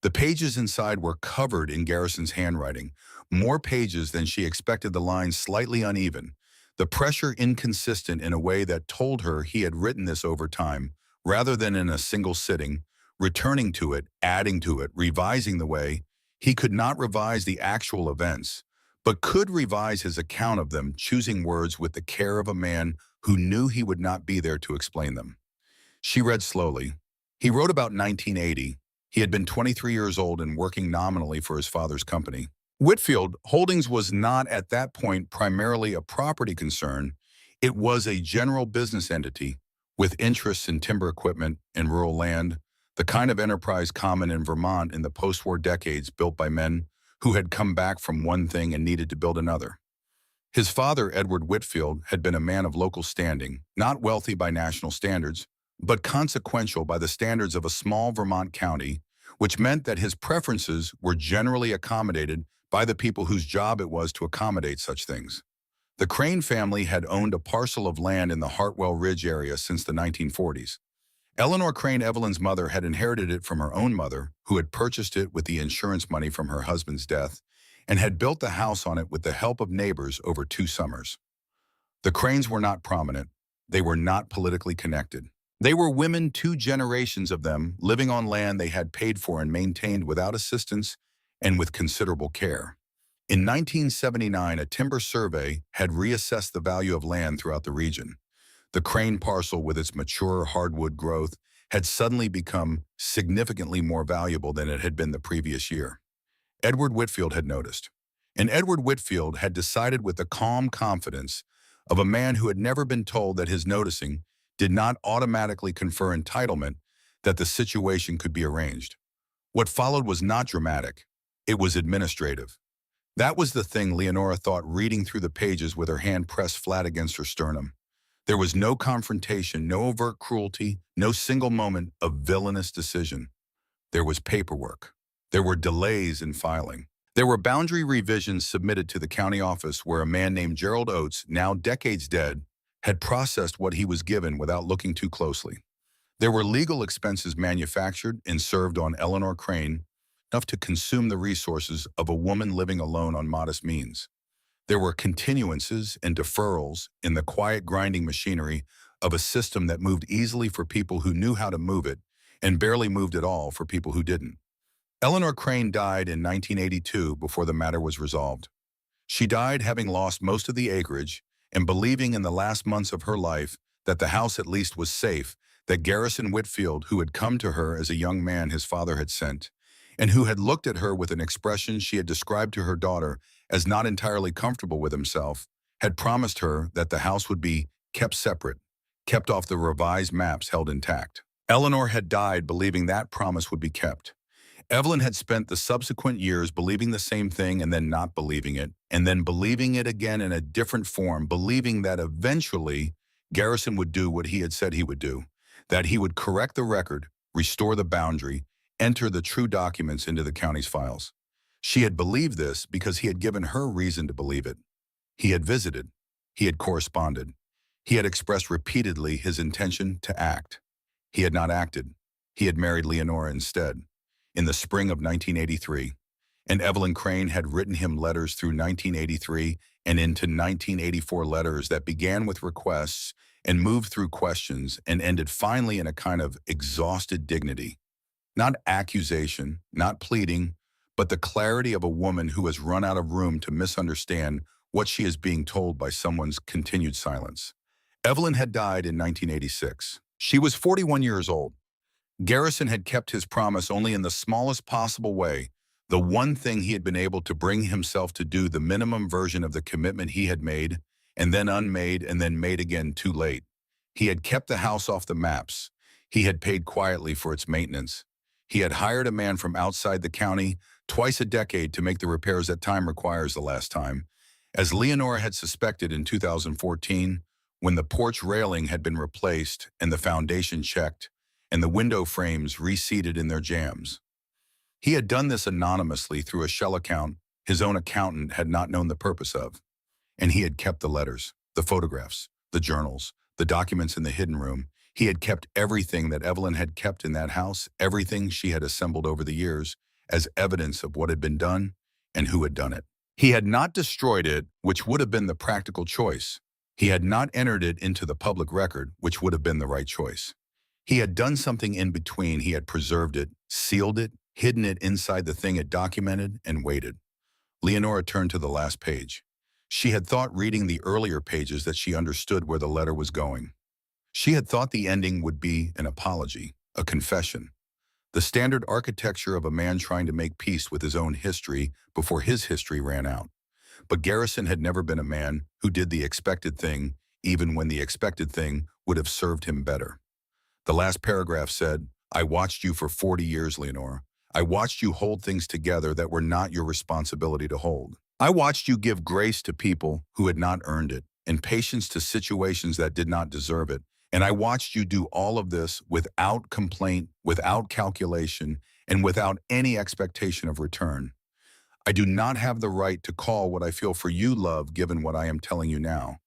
The pages inside were covered in Garrison's handwriting, more pages than she expected, the lines slightly uneven, the pressure inconsistent in a way that told her he had written this over time, rather than in a single sitting, returning to it, adding to it, revising the way he could not revise the actual events, but could revise his account of them, choosing words with the care of a man who knew he would not be there to explain them. She read slowly. He wrote about 1980. He had been 23 years old and working nominally for his father's company. Whitfield Holdings was not at that point primarily a property concern. It was a general business entity with interests in timber equipment and rural land, the kind of enterprise common in Vermont in the post-war decades built by men who had come back from one thing and needed to build another. His father, Edward Whitfield, had been a man of local standing, not wealthy by national standards, but consequential by the standards of a small Vermont county, which meant that his preferences were generally accommodated by the people whose job it was to accommodate such things. The Crane family had owned a parcel of land in the Hartwell Ridge area since the 1940s. Eleanor Crane, Evelyn's mother, had inherited it from her own mother, who had purchased it with the insurance money from her husband's death, and had built the house on it with the help of neighbors over 2 summers. The Cranes were not prominent. They were not politically connected. They were women, 2 generations of them, living on land they had paid for and maintained without assistance and with considerable care. In 1979, a timber survey had reassessed the value of land throughout the region. The Crane parcel, with its mature hardwood growth, had suddenly become significantly more valuable than it had been the previous year. Edward Whitfield had noticed. And Edward Whitfield had decided with the calm confidence of a man who had never been told that his noticing did not automatically confer entitlement, that the situation could be arranged. What followed was not dramatic. It was administrative. That was the thing Leonora thought, reading through the pages with her hand pressed flat against her sternum. There was no confrontation, no overt cruelty, no single moment of villainous decision. There was paperwork. There were delays in filing. There were boundary revisions submitted to the county office where a man named Gerald Oates, now decades dead, had processed what he was given without looking too closely. There were legal expenses manufactured and served on Eleanor Crane, enough to consume the resources of a woman living alone on modest means. There were continuances and deferrals in the quiet grinding machinery of a system that moved easily for people who knew how to move it and barely moved at all for people who didn't. Eleanor Crane died in 1982 before the matter was resolved. She died having lost most of the acreage and believing in the last months of her life that the house at least was safe, that Garrison Whitfield, who had come to her as a young man his father had sent, and who had looked at her with an expression she had described to her daughter as not entirely comfortable with himself, had promised her that the house would be kept separate, kept off the revised maps held intact. Eleanor had died believing that promise would be kept. Evelyn had spent the subsequent years believing the same thing and then not believing it, and then believing it again in a different form, believing that eventually Garrison would do what he had said he would do, that he would correct the record, restore the boundary, enter the true documents into the county's files. She had believed this because he had given her reason to believe it. He had visited. He had corresponded. He had expressed repeatedly his intention to act. He had not acted. He had married Leonora instead, in the spring of 1983, and Evelyn Crane had written him letters through 1983 and into 1984, letters that began with requests and moved through questions and ended finally in a kind of exhausted dignity. Not accusation, not pleading, but the clarity of a woman who has run out of room to misunderstand what she is being told by someone's continued silence. Evelyn had died in 1986. She was 41 years old. Garrison had kept his promise only in the smallest possible way, the one thing he had been able to bring himself to do, the minimum version of the commitment he had made, and then unmade and then made again too late. He had kept the house off the maps. He had paid quietly for its maintenance. He had hired a man from outside the county twice a decade to make the repairs that time requires the last time. As Leonora had suspected in 2014, when the porch railing had been replaced and the foundation checked and the window frames reseated in their jambs. He had done this anonymously through a shell account his own accountant had not known the purpose of. And he had kept the letters, the photographs, the journals, the documents in the hidden room. He had kept everything that Evelyn had kept in that house, everything she had assembled over the years, as evidence of what had been done and who had done it. He had not destroyed it, which would have been the practical choice. He had not entered it into the public record, which would have been the right choice. He had done something in between. He had preserved it, sealed it, hidden it inside the thing it documented, and waited. Leonora turned to the last page. She had thought reading the earlier pages that she understood where the letter was going. She had thought the ending would be an apology, a confession, the standard architecture of a man trying to make peace with his own history before his history ran out. But Garrison had never been a man who did the expected thing, even when the expected thing would have served him better. The last paragraph said, "I watched you for 40 years, Leonora. I watched you hold things together that were not your responsibility to hold. I watched you give grace to people who had not earned it, and patience to situations that did not deserve it. And I watched you do all of this without complaint, without calculation, and without any expectation of return. I do not have the right to call what I feel for you love given what I am telling you now.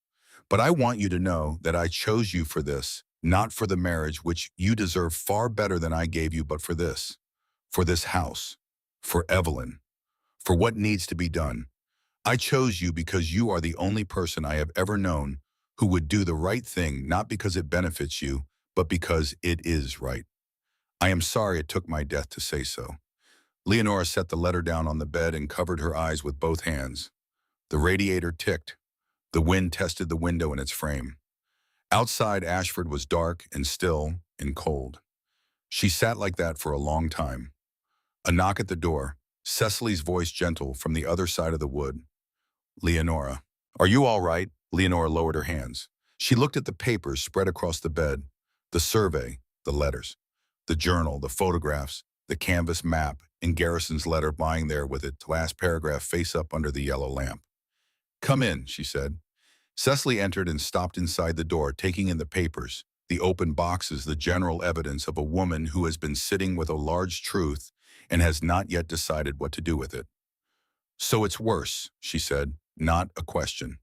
But I want you to know that I chose you for this, not for the marriage which you deserve far better than I gave you, but for this house, for Evelyn, for what needs to be done. I chose you because you are the only person I have ever known who would do the right thing, not because it benefits you, but because it is right. I am sorry it took my death to say so." Leonora set the letter down on the bed and covered her eyes with both hands. The radiator ticked. The wind tested the window in its frame. Outside, Ashford was dark and still and cold. She sat like that for a long time. A knock at the door, Cecily's voice gentle from the other side of the wood. "Leonora, are you all right?" Leonora lowered her hands. She looked at the papers spread across the bed, the survey, the letters, the journal, the photographs, the canvas map, and Garrison's letter lying there with its last paragraph face up under the yellow lamp. "Come in," she said. Cecily entered and stopped inside the door, taking in the papers, the open boxes, the general evidence of a woman who has been sitting with a large truth and has not yet decided what to do with it. "So it's worse," she said, not a question.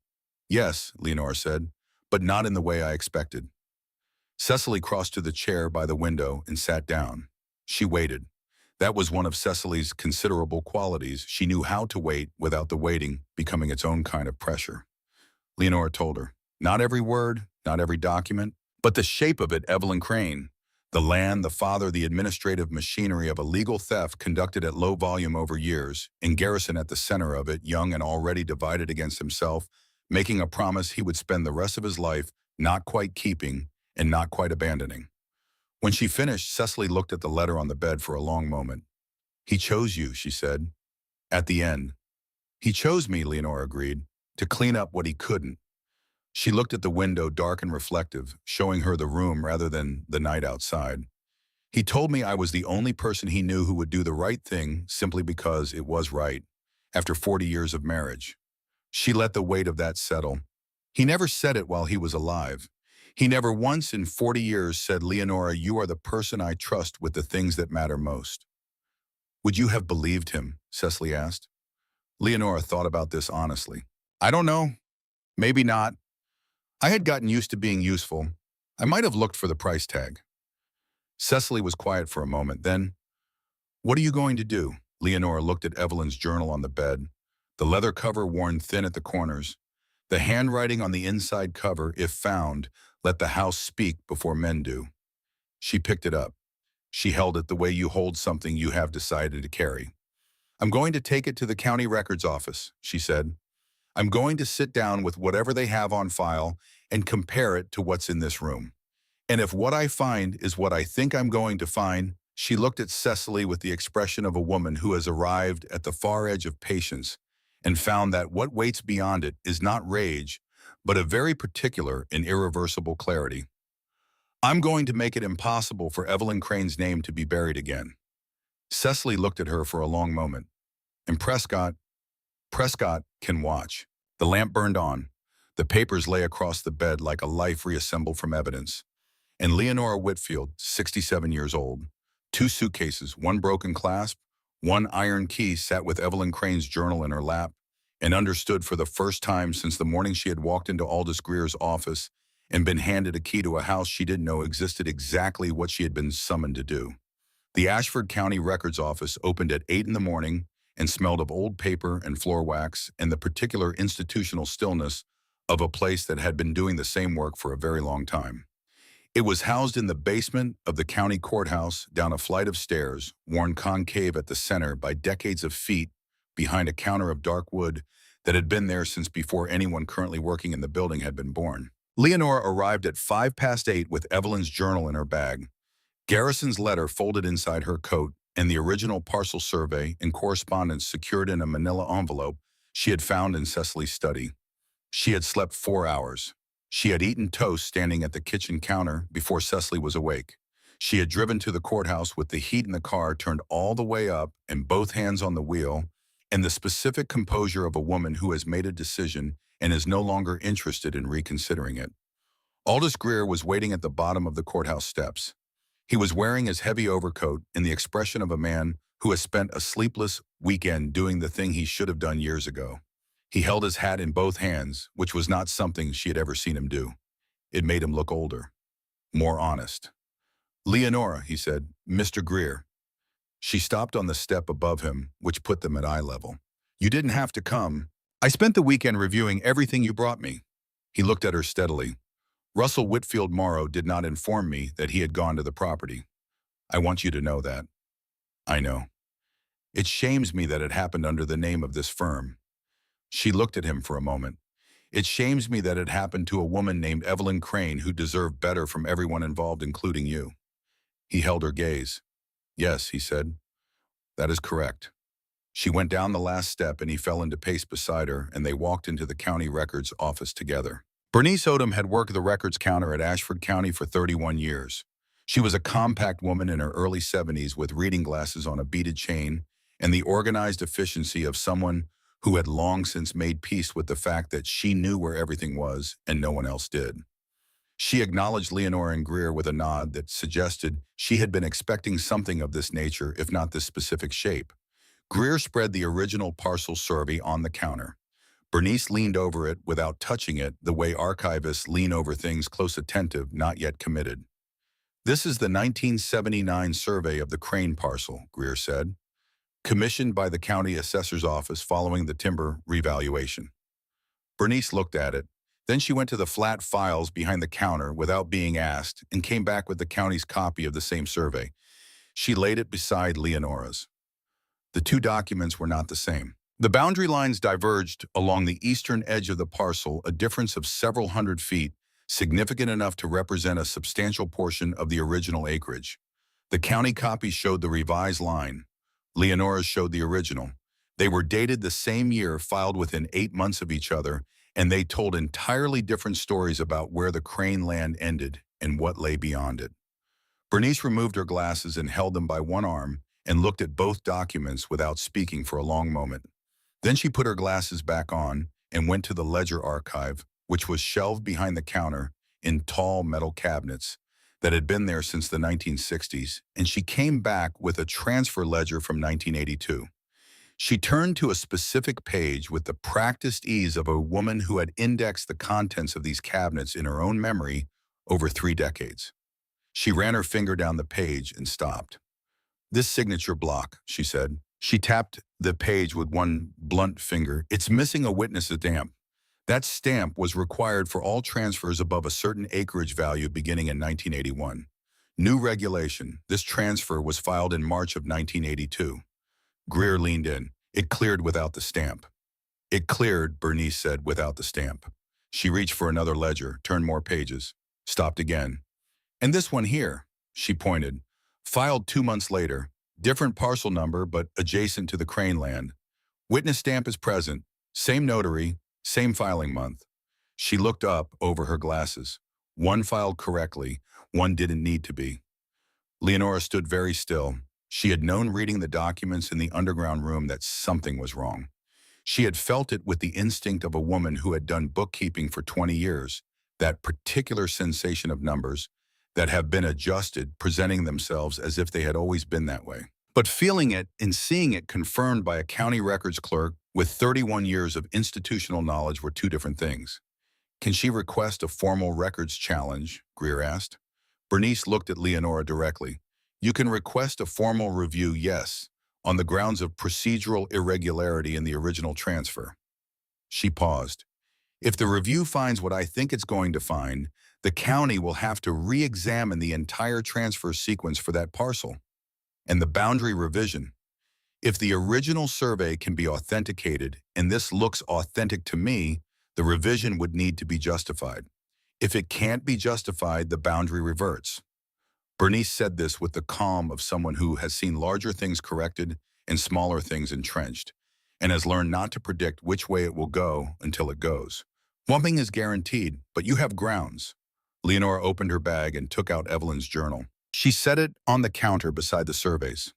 "Yes," Leonora said, "but not in the way I expected." Cecily crossed to the chair by the window and sat down. She waited. That was one of Cecily's considerable qualities. She knew how to wait without the waiting becoming its own kind of pressure. Leonora told her, "Not every word, not every document, but the shape of it, Evelyn Crane. The land, the father, the administrative machinery of a legal theft conducted at low volume over years, and Garrison at the center of it, young and already divided against himself, making a promise he would spend the rest of his life not quite keeping and not quite abandoning." When she finished, Cecily looked at the letter on the bed for a long moment. "He chose you," she said. At the end, "He chose me," Leonora agreed, "to clean up what he couldn't." She looked at the window, dark and reflective, showing her the room rather than the night outside. "He told me I was the only person he knew who would do the right thing simply because it was right, after 40 years of marriage." She let the weight of that settle. He never said it while he was alive. He never once in 40 years said, "Leonora, you are the person I trust with the things that matter most." "Would you have believed him?" Cecily asked. Leonora thought about this honestly. "I don't know. Maybe not. I had gotten used to being useful. I might have looked for the price tag." Cecily was quiet for a moment. Then, "What are you going to do?" Leonora looked at Evelyn's journal on the bed, the leather cover worn thin at the corners. The handwriting on the inside cover, if found, "Let the house speak before men do." She picked it up. She held it the way you hold something you have decided to carry. "I'm going to take it to the county records office," she said. "I'm going to sit down with whatever they have on file and compare it to what's in this room. And if what I find is what I think I'm going to find," she looked at Cecily with the expression of a woman who has arrived at the far edge of patience and found that what waits beyond it is not rage, but a very particular and irreversible clarity. "I'm going to make it impossible for Evelyn Crane's name to be buried again." Cecily looked at her for a long moment. "And Prescott can watch." The lamp burned on. The papers lay across the bed like a life reassembled from evidence. And Leonora Whitfield, 67 years old, 2 suitcases, 1 broken clasp, 1 iron key, sat with Evelyn Crane's journal in her lap and understood for the first time since the morning she had walked into Aldous Greer's office and been handed a key to a house she didn't know existed exactly what she had been summoned to do. The Ashford County Records Office opened at 8 in the morning and smelled of old paper and floor wax and the particular institutional stillness of a place that had been doing the same work for a very long time. It was housed in the basement of the county courthouse, down a flight of stairs, worn concave at the center by decades of feet, behind a counter of dark wood that had been there since before anyone currently working in the building had been born. Leonora arrived at 8:05 with Evelyn's journal in her bag, Garrison's letter folded inside her coat, and the original parcel survey and correspondence secured in a manila envelope she had found in Cecily's study. She had slept 4 hours. She had eaten toast standing at the kitchen counter before Cecily was awake. She had driven to the courthouse with the heat in the car turned all the way up and both hands on the wheel, and the specific composure of a woman who has made a decision and is no longer interested in reconsidering it. Aldous Greer was waiting at the bottom of the courthouse steps. He was wearing his heavy overcoat and the expression of a man who has spent a sleepless weekend doing the thing he should have done years ago. He held his hat in both hands, which was not something she had ever seen him do. It made him look older, more honest. "Leonora," he said, "Mr. Greer." She stopped on the step above him, which put them at eye level. "You didn't have to come. I spent the weekend reviewing everything you brought me." He looked at her steadily. "Russell Whitfield Morrow did not inform me that he had gone to the property. I want you to know that." "I know. It shames me that it happened under the name of this firm." She looked at him for a moment. "It shames me that it happened to a woman named Evelyn Crane who deserved better from everyone involved, including you." He held her gaze. "Yes," he said. "That is correct." She went down the last step and he fell into pace beside her, and they walked into the county records office together. Bernice Odom had worked the records counter at Ashford County for 31 years. She was a compact woman in her early 70s with reading glasses on a beaded chain and the organized efficiency of someone who had long since made peace with the fact that she knew where everything was and no one else did. She acknowledged Leonora and Greer with a nod that suggested she had been expecting something of this nature, if not this specific shape. Greer spread the original parcel survey on the counter. Bernice leaned over it without touching it, the way archivists lean over things close attentive, not yet committed. "This is the 1979 survey of the Crane parcel," Greer said, "commissioned by the county assessor's office following the timber revaluation." Bernice looked at it. Then she went to the flat files behind the counter without being asked and came back with the county's copy of the same survey. She laid it beside Leonora's. The two documents were not the same. The boundary lines diverged along the eastern edge of the parcel, a difference of several hundred feet, significant enough to represent a substantial portion of the original acreage. The county copy showed the revised line. Leonora's showed the original. They were dated the same year, filed within 8 months of each other, and they told entirely different stories about where the Crane land ended and what lay beyond it. Bernice removed her glasses and held them by one arm and looked at both documents without speaking for a long moment. Then she put her glasses back on and went to the ledger archive, which was shelved behind the counter in tall metal cabinets that had been there since the 1960s, and she came back with a transfer ledger from 1982. She turned to a specific page with the practiced ease of a woman who had indexed the contents of these cabinets in her own memory over 3 decades. She ran her finger down the page and stopped. "This signature block," she said. She tapped the page with one blunt finger. "It's missing a witness stamp. That stamp was required for all transfers above a certain acreage value beginning in 1981. New regulation. This transfer was filed in March of 1982. Greer leaned in. "It cleared without the stamp." "It cleared," Bernice said, "without the stamp." She reached for another ledger, turned more pages, stopped again. "And this one here," she pointed, "filed 2 months later. Different parcel number, but adjacent to the Crane land. Witness stamp is present. Same notary, same filing month." She looked up over her glasses. One filed correctly, one didn't need to be. Leonora stood very still. She had known reading the documents in the underground room that something was wrong. She had felt it with the instinct of a woman who had done bookkeeping for 20 years, that particular sensation of numbers that have been adjusted, presenting themselves as if they had always been that way. But feeling it and seeing it confirmed by a county records clerk with 31 years of institutional knowledge were two different things. "Can she request a formal records challenge?" Greer asked. Bernice looked at Leonora directly. "You can request a formal review, yes, on the grounds of procedural irregularity in the original transfer." She paused. "If the review finds what I think it's going to find, the county will have to re-examine the entire transfer sequence for that parcel. And the boundary revision. If the original survey can be authenticated, and this looks authentic to me, the revision would need to be justified. If it can't be justified, the boundary reverts. Bernice said this with the calm of someone who has seen larger things corrected and smaller things entrenched, and has learned not to predict which way it will go until it goes. Nothing is guaranteed, but you have grounds. Leonora opened her bag and took out Evelyn's journal. She set it on the counter beside the surveys.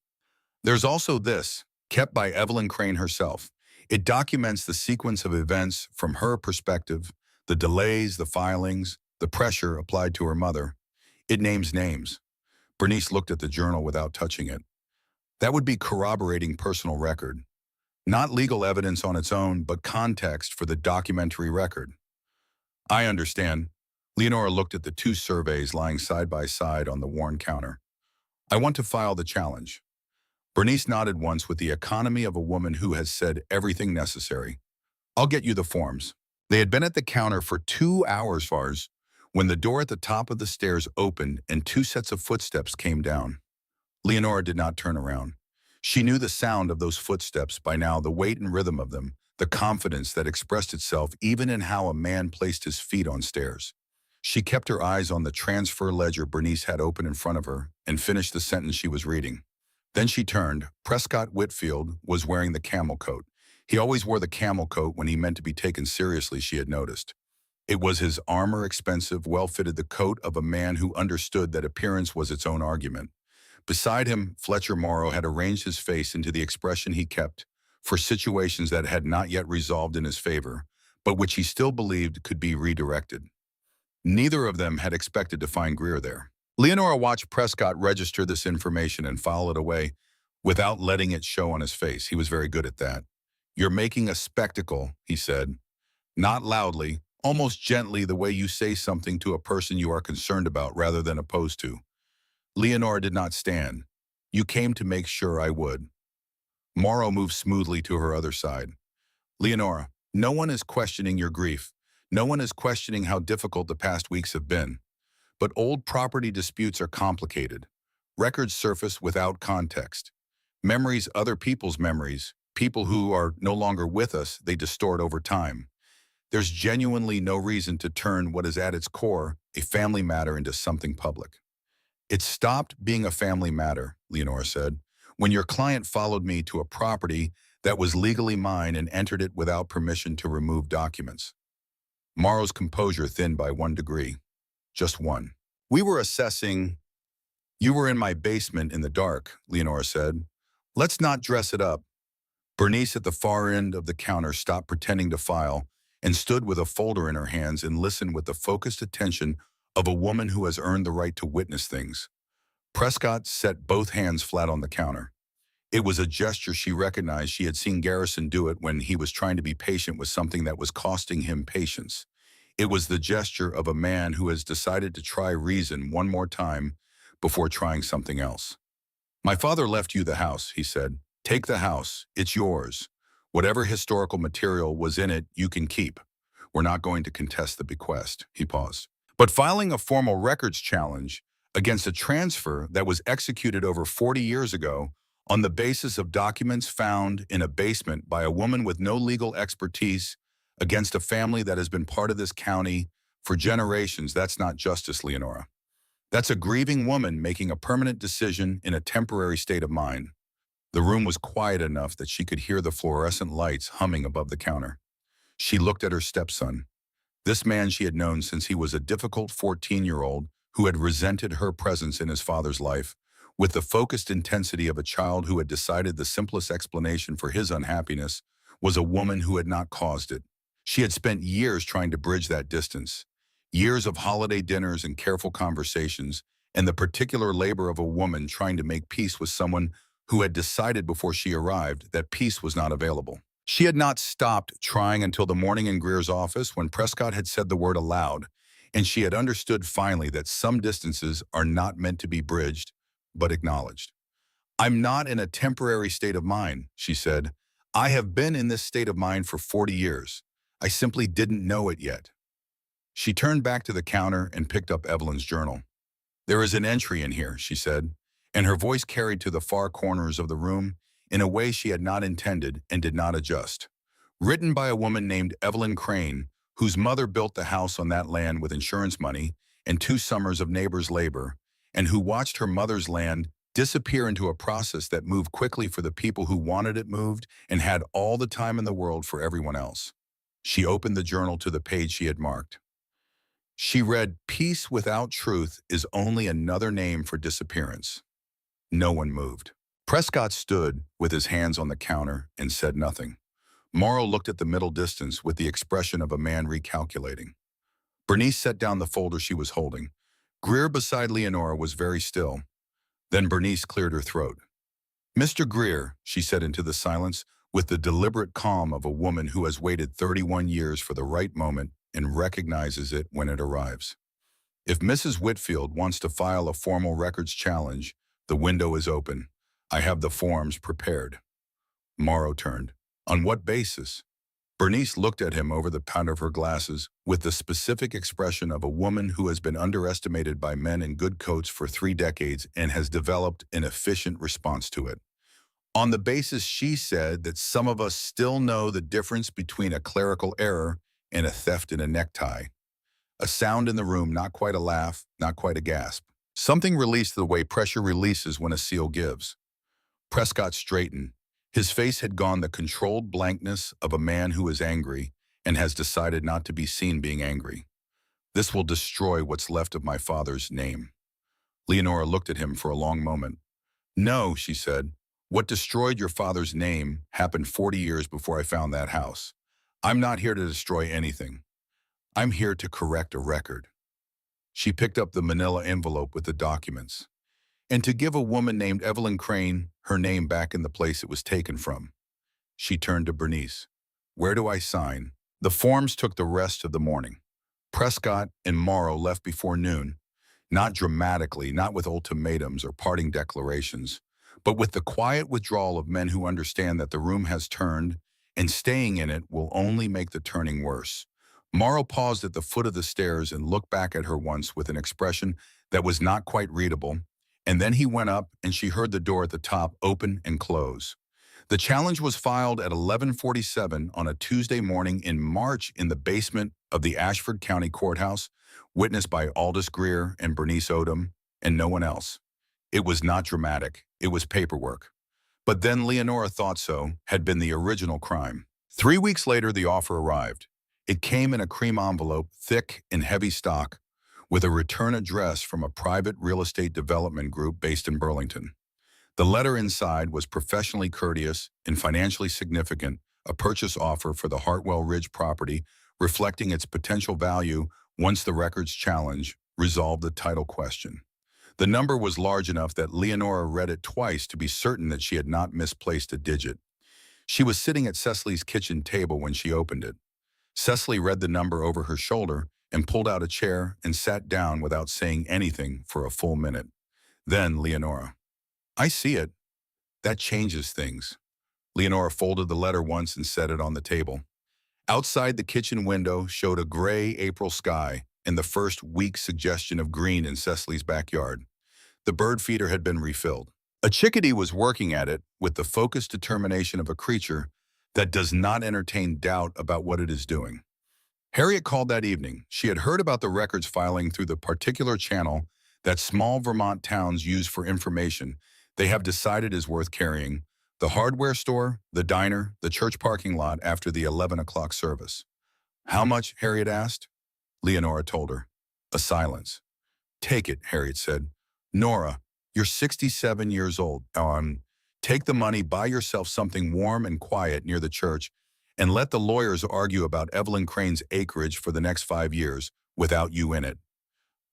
There's also this, kept by Evelyn Crane herself. It documents the sequence of events from her perspective, the delays, the filings, the pressure applied to her mother. It names names. Bernice looked at the journal without touching it. That would be corroborating personal record. Not legal evidence on its own, but context for the documentary record. I understand. Leonora looked at the two surveys lying side by side on the worn counter. I want to file the challenge. Bernice nodded once with the economy of a woman who has said everything necessary. I'll get you the forms. They had been at the counter for 2 hours, Fars, when the door at the top of the stairs opened and two sets of footsteps came down. Leonora did not turn around. She knew the sound of those footsteps by now, the weight and rhythm of them, the confidence that expressed itself even in how a man placed his feet on stairs. She kept her eyes on the transfer ledger Bernice had open in front of her and finished the sentence she was reading. Then she turned. Prescott Whitfield was wearing the camel coat. He always wore the camel coat when he meant to be taken seriously, she had noticed. It was his armor-expensive, well-fitted the coat of a man who understood that appearance was its own argument. Beside him, Fletcher Morrow had arranged his face into the expression he kept for situations that had not yet resolved in his favor, but which he still believed could be redirected. Neither of them had expected to find Greer there. Leonora watched Prescott register this information and file it away without letting it show on his face. He was very good at that. You're making a spectacle, he said. Not loudly, almost gently, the way you say something to a person you are concerned about rather than opposed to. Leonora did not stand. You came to make sure I would. Morrow moved smoothly to her other side. Leonora, no one is questioning your grief. No one is questioning how difficult the past weeks have been. But old property disputes are complicated. Records surface without context. Memories, other people's memories, people who are no longer with us, they distort over time. There's genuinely no reason to turn what is at its core a family matter into something public. It stopped being a family matter, Leonora said, when your client followed me to a property that was legally mine and entered it without permission to remove documents. Morrow's composure thinned by 1 degree. Just one. We were assessing. You were in my basement in the dark, Leonora said. Let's not dress it up. Bernice at the far end of the counter stopped pretending to file and stood with a folder in her hands and listened with the focused attention of a woman who has earned the right to witness things. Prescott set both hands flat on the counter. It was a gesture she recognized. She had seen Garrison do it when he was trying to be patient with something that was costing him patience. It was the gesture of a man who has decided to try reason one more time before trying something else. My father left you the house, he said. Take the house. It's yours. Whatever historical material was in it, you can keep. We're not going to contest the bequest. He paused. But filing a formal records challenge against a transfer that was executed over 40 years ago on the basis of documents found in a basement by a woman with no legal expertise against a family that has been part of this county for generations, that's not justice, Leonora. That's a grieving woman making a permanent decision in a temporary state of mind. The room was quiet enough that she could hear the fluorescent lights humming above the counter. She looked at her stepson. This man she had known since he was a difficult 14-year-old who had resented her presence in his father's life, with the focused intensity of a child who had decided the simplest explanation for his unhappiness was a woman who had not caused it. She had spent years trying to bridge that distance, years of holiday dinners and careful conversations, and the particular labor of a woman trying to make peace with someone who had decided before she arrived that peace was not available. She had not stopped trying until the morning in Greer's office when Prescott had said the word aloud, and she had understood finally that some distances are not meant to be bridged, but acknowledged. I'm not in a temporary state of mind, she said. I have been in this state of mind for 40 years. I simply didn't know it yet. She turned back to the counter and picked up Evelyn's journal. There is an entry in here, she said, and her voice carried to the far corners of the room. in a way she had not intended and did not adjust. Written by a woman named Evelyn Crane, whose mother built the house on that land with insurance money and 2 summers of neighbors' labor, and who watched her mother's land disappear into a process that moved quickly for the people who wanted it moved and had all the time in the world for everyone else. She opened the journal to the page she had marked. She read, "Peace without truth is only another name for disappearance." No one moved. Prescott stood with his hands on the counter and said nothing. Morrow looked at the middle distance with the expression of a man recalculating. Bernice set down the folder she was holding. Greer beside Leonora was very still. Then Bernice cleared her throat. "Mr. Greer," she said into the silence, with the deliberate calm of a woman who has waited 31 years for the right moment and recognizes it when it arrives. "If Mrs. Whitfield wants to file a formal records challenge, the window is open. I have the forms prepared." Morrow turned. "On what basis?" Bernice looked at him over the pound of her glasses with the specific expression of a woman who has been underestimated by men in good coats for 3 decades and has developed an efficient response to it. "On the basis," she said, "that some of us still know the difference between a clerical error and a theft in a necktie." A sound in the room, not quite a laugh, not quite a gasp. Something released the way pressure releases when a seal gives. Prescott straightened. His face had gone the controlled blankness of a man who is angry and has decided not to be seen being angry. "This will destroy what's left of my father's name." Leonora looked at him for a long moment. "No," she said. "What destroyed your father's name happened 40 years before I found that house. I'm not here to destroy anything. I'm here to correct a record." She picked up the manila envelope with the documents. "And to give a woman named Evelyn Crane her name back in the place it was taken from." She turned to Bernice. "Where do I sign?" The forms took the rest of the morning. Prescott and Morrow left before noon, not dramatically, not with ultimatums or parting declarations, but with the quiet withdrawal of men who understand that the room has turned, and staying in it will only make the turning worse. Morrow paused at the foot of the stairs and looked back at her once with an expression that was not quite readable, and then he went up and she heard the door at the top open and close. The challenge was filed at 11:47 on a Tuesday morning in March in the basement of the Ashford County Courthouse, witnessed by Aldous Greer and Bernice Odom, and no one else. It was not dramatic. It was paperwork. But then Leonora thought so had been the original crime. 3 weeks later, the offer arrived. It came in a cream envelope, thick and heavy stock, with a return address from a private real estate development group based in Burlington. The letter inside was professionally courteous and financially significant, a purchase offer for the Hartwell Ridge property, reflecting its potential value once the records challenge resolved the title question. The number was large enough that Leonora read it twice to be certain that she had not misplaced a digit. She was sitting at Cecily's kitchen table when she opened it. Cecily read the number over her shoulder and pulled out a chair and sat down without saying anything for a full minute. Then Leonora. "I see it. That changes things." Leonora folded the letter once and set it on the table. Outside the kitchen window showed a gray April sky and the first weak suggestion of green in Cecily's backyard. The bird feeder had been refilled. A chickadee was working at it with the focused determination of a creature that does not entertain doubt about what it is doing. Harriet called that evening. She had heard about the records filing through the particular channel that small Vermont towns use for information they have decided is worth carrying: the hardware store, the diner, the church parking lot after the 11 o'clock service. "How much?" Harriet asked. Leonora told her. A silence. "Take it," Harriet said. "Nora, you're 67 years old. Take the money, buy yourself something warm and quiet near the church, and let the lawyers argue about Evelyn Crane's acreage for the next 5 years without you in it."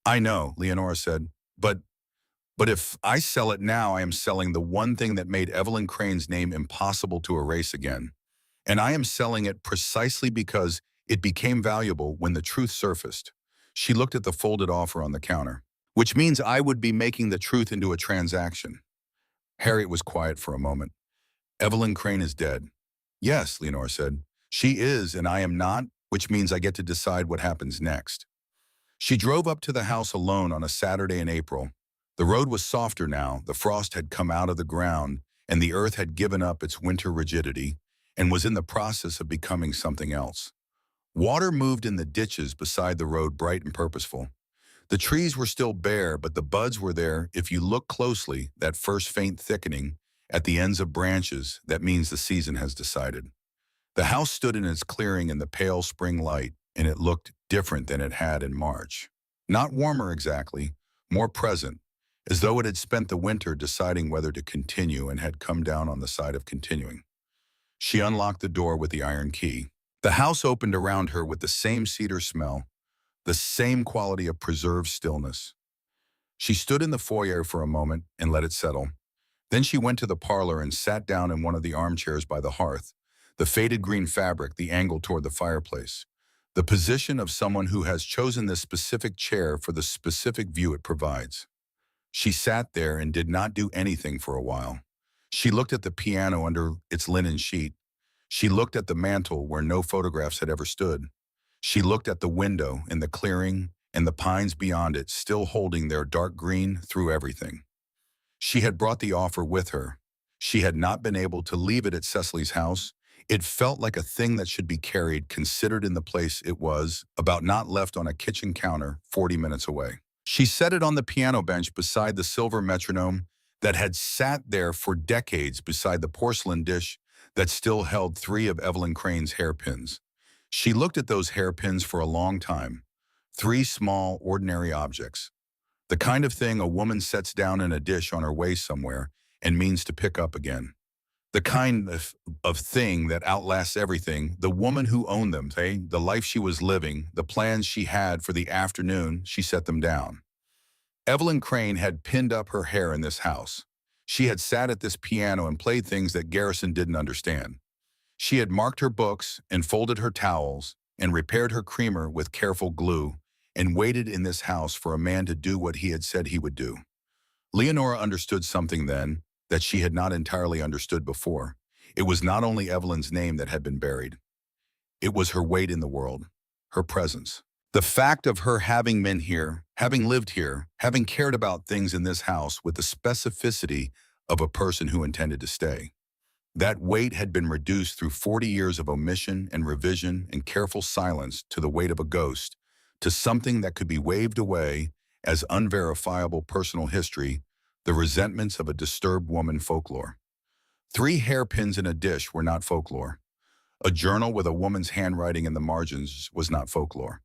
"I know," Leonora said, But if I sell it now, I am selling the one thing that made Evelyn Crane's name impossible to erase again. And I am selling it precisely because it became valuable when the truth surfaced." She looked at the folded offer on the counter. "Which means I would be making the truth into a transaction." Harriet was quiet for a moment. "Evelyn Crane is dead." "Yes," Leonora said. "She is, and I am not, which means I get to decide what happens next." She drove up to the house alone on a Saturday in April. The road was softer now, the frost had come out of the ground, and the earth had given up its winter rigidity and was in the process of becoming something else. Water moved in the ditches beside the road, bright and purposeful. The trees were still bare, but the buds were there. If you look closely, that first faint thickening at the ends of branches, that means the season has decided. The house stood in its clearing in the pale spring light, and it looked different than it had in March. Not warmer exactly, more present, as though it had spent the winter deciding whether to continue and had come down on the side of continuing. She unlocked the door with the iron key. The house opened around her with the same cedar smell, the same quality of preserved stillness. She stood in the foyer for a moment and let it settle. Then she went to the parlor and sat down in one of the armchairs by the hearth, the faded green fabric, the angle toward the fireplace. The position of someone who has chosen this specific chair for the specific view it provides. She sat there and did not do anything for a while. She looked at the piano under its linen sheet. She looked at the mantel where no photographs had ever stood. She looked at the window in the clearing and the pines beyond it, still holding their dark green through everything. She had brought the offer with her. She had not been able to leave it at Cecily's house. It felt like a thing that should be carried, considered in the place it was, about not left on a kitchen counter 40 minutes away. She set it on the piano bench beside the silver metronome that had sat there for decades beside the porcelain dish that still held 3 of Evelyn Crane's hairpins. She looked at those hairpins for a long time. 3 small, ordinary objects. The kind of thing a woman sets down in a dish on her way somewhere and means to pick up again. The kind of thing that outlasts everything, the woman who owned them, the life she was living, the plans she had for the afternoon, she set them down. Evelyn Crane had pinned up her hair in this house. She had sat at this piano and played things that Garrison didn't understand. She had marked her books and folded her towels and repaired her creamer with careful glue and waited in this house for a man to do what he had said he would do. Leonora understood something then that she had not entirely understood before. It was not only Evelyn's name that had been buried. It was her weight in the world, her presence. The fact of her having been here, having lived here, having cared about things in this house with the specificity of a person who intended to stay. That weight had been reduced through 40 years of omission and revision and careful silence to the weight of a ghost, to something that could be waved away as unverifiable personal history, the resentments of a disturbed woman folklore. 3 hairpins in a dish were not folklore. A journal with a woman's handwriting in the margins was not folklore.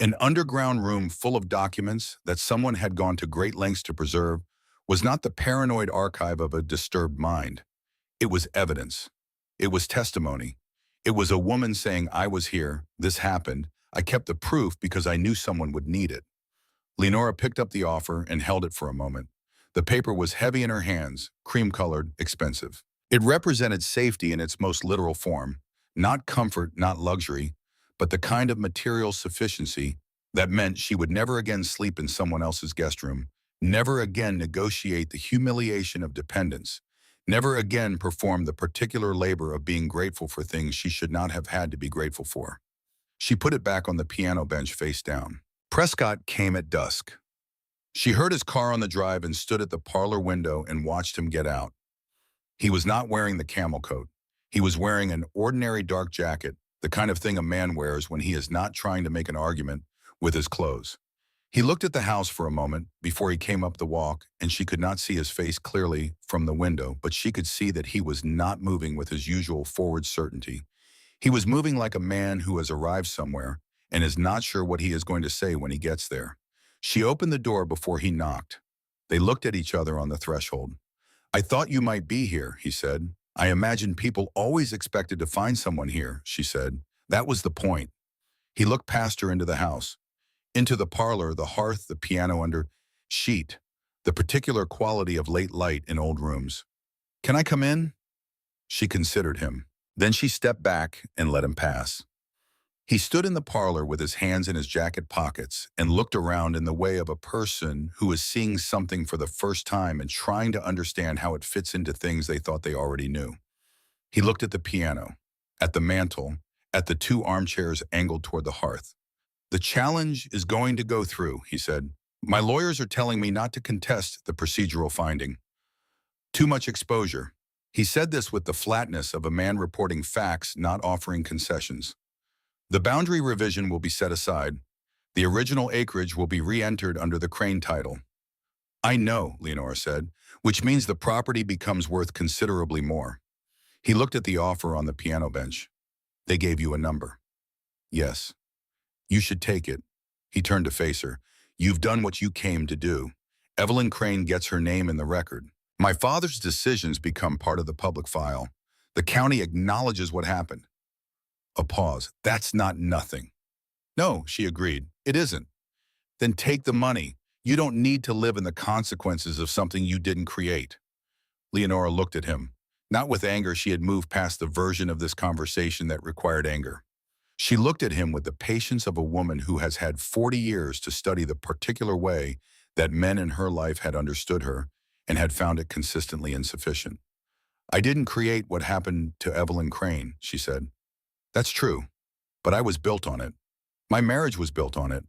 An underground room full of documents that someone had gone to great lengths to preserve was not the paranoid archive of a disturbed mind. It was evidence. It was testimony. It was a woman saying, I was here, this happened, I kept the proof because I knew someone would need it. Leonora picked up the offer and held it for a moment. The paper was heavy in her hands, cream-colored, expensive. It represented safety in its most literal form, not comfort, not luxury, but the kind of material sufficiency that meant she would never again sleep in someone else's guest room, never again negotiate the humiliation of dependence, never again perform the particular labor of being grateful for things she should not have had to be grateful for. She put it back on the piano bench face down. Prescott came at dusk. She heard his car on the drive and stood at the parlor window and watched him get out. He was not wearing the camel coat. He was wearing an ordinary dark jacket, the kind of thing a man wears when he is not trying to make an argument with his clothes. He looked at the house for a moment before he came up the walk, and she could not see his face clearly from the window, but she could see that he was not moving with his usual forward certainty. He was moving like a man who has arrived somewhere and is not sure what he is going to say when he gets there. She opened the door before he knocked. They looked at each other on the threshold. I thought you might be here, he said. I imagined people always expected to find someone here, she said. That was the point. He looked past her into the house, into the parlor, the hearth, the piano under sheet, the particular quality of late light in old rooms. Can I come in? She considered him. Then she stepped back and let him pass. He stood in the parlor with his hands in his jacket pockets and looked around in the way of a person who is seeing something for the first time and trying to understand how it fits into things they thought they already knew. He looked at the piano, at the mantel, at the 2 armchairs angled toward the hearth. The challenge is going to go through, he said. My lawyers are telling me not to contest the procedural finding. Too much exposure. He said this with the flatness of a man reporting facts, not offering concessions. The boundary revision will be set aside. The original acreage will be re-entered under the Crane title. I know, Leonora said, which means the property becomes worth considerably more. He looked at the offer on the piano bench. They gave you a number. Yes. You should take it. He turned to face her. You've done what you came to do. Evelyn Crane gets her name in the record. My father's decisions become part of the public file. The county acknowledges what happened. A pause. That's not nothing. No, she agreed. It isn't. Then take the money. You don't need to live in the consequences of something you didn't create. Leonora looked at him. Not with anger, she had moved past the version of this conversation that required anger. She looked at him with the patience of a woman who has had 40 years to study the particular way that men in her life had understood her and had found it consistently insufficient. I didn't create what happened to Evelyn Crane, she said. That's true, but I was built on it. My marriage was built on it.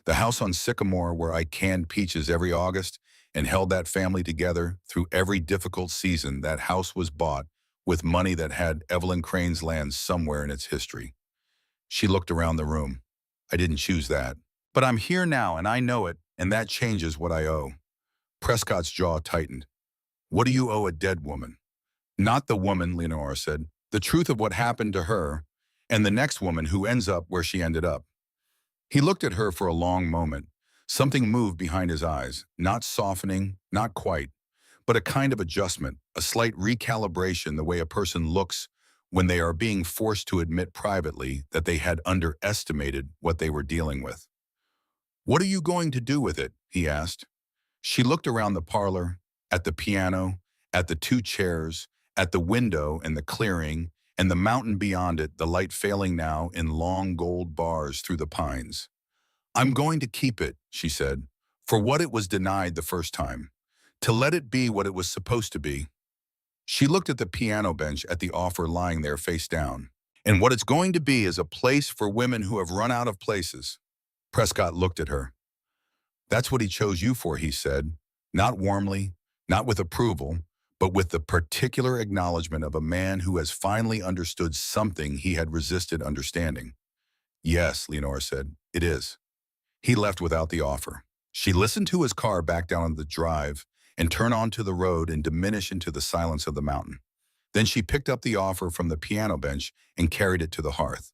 The house on Sycamore where I canned peaches every August and held that family together through every difficult season, that house was bought with money that had Evelyn Crane's land somewhere in its history. She looked around the room. I didn't choose that. But I'm here now and I know it, and that changes what I owe. Prescott's jaw tightened. What do you owe a dead woman? Not the woman, Leonora said. The truth of what happened to her and the next woman who ends up where she ended up. He looked at her for a long moment. Something moved behind his eyes, not softening, not quite, but a kind of adjustment, a slight recalibration, the way a person looks when they are being forced to admit privately that they had underestimated what they were dealing with. What are you going to do with it? He asked. She looked around the parlor, at the piano, at the two chairs, at the window and the clearing, and the mountain beyond it, the light failing now in long gold bars through the pines. I'm going to keep it, she said, for what it was denied the first time, to let it be what it was supposed to be. She looked at the piano bench at the offer lying there face down. And what it's going to be is a place for women who have run out of places. Prescott looked at her. That's what he chose you for, he said, not warmly, not with approval, but with the particular acknowledgement of a man who has finally understood something he had resisted understanding. Yes, Leonora said, it is. He left without the offer. She listened to his car back down the drive and turn onto the road and diminish into the silence of the mountain. Then she picked up the offer from the piano bench and carried it to the hearth.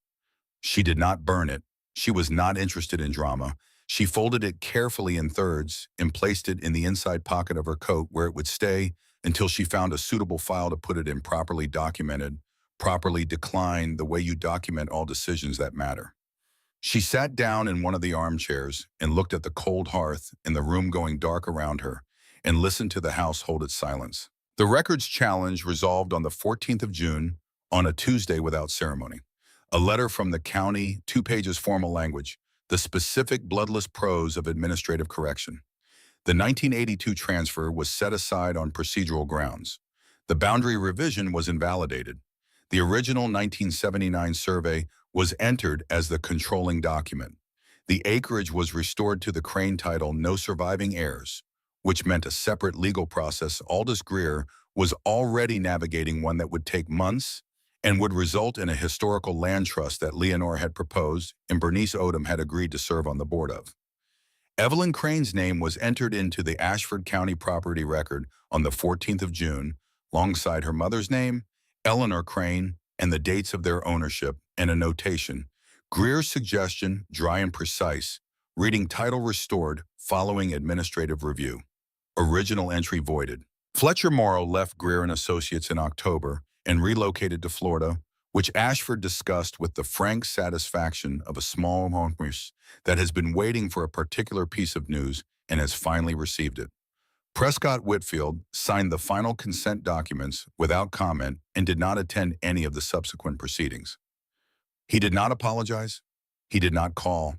She did not burn it. She was not interested in drama. She folded it carefully in thirds and placed it in the inside pocket of her coat where it would stay until she found a suitable file to put it in, properly documented, properly declined, the way you document all decisions that matter. She sat down in one of the armchairs and looked at the cold hearth and the room going dark around her and listened to the house hold its silence. The records challenge resolved on the 14th of June on a Tuesday without ceremony. A letter from the county, 2 pages formal language, the specific bloodless prose of administrative correction. The 1982 transfer was set aside on procedural grounds. The boundary revision was invalidated. The original 1979 survey was entered as the controlling document. The acreage was restored to the Crane title, no surviving heirs, which meant a separate legal process. Aldous Greer was already navigating one that would take months and would result in a historical land trust that Leonora had proposed and Bernice Odom had agreed to serve on the board of. Evelyn Crane's name was entered into the Ashford County property record on the 14th of June, alongside her mother's name, Eleanor Crane, and the dates of their ownership, and a notation. Greer's suggestion, dry and precise, reading title restored following administrative review. Original entry voided. Fletcher Morrow left Greer and Associates in October and relocated to Florida, which Ashford discussed with the frank satisfaction of a small homeowner that has been waiting for a particular piece of news and has finally received it. Prescott Whitfield signed the final consent documents without comment and did not attend any of the subsequent proceedings. He did not apologize. He did not call.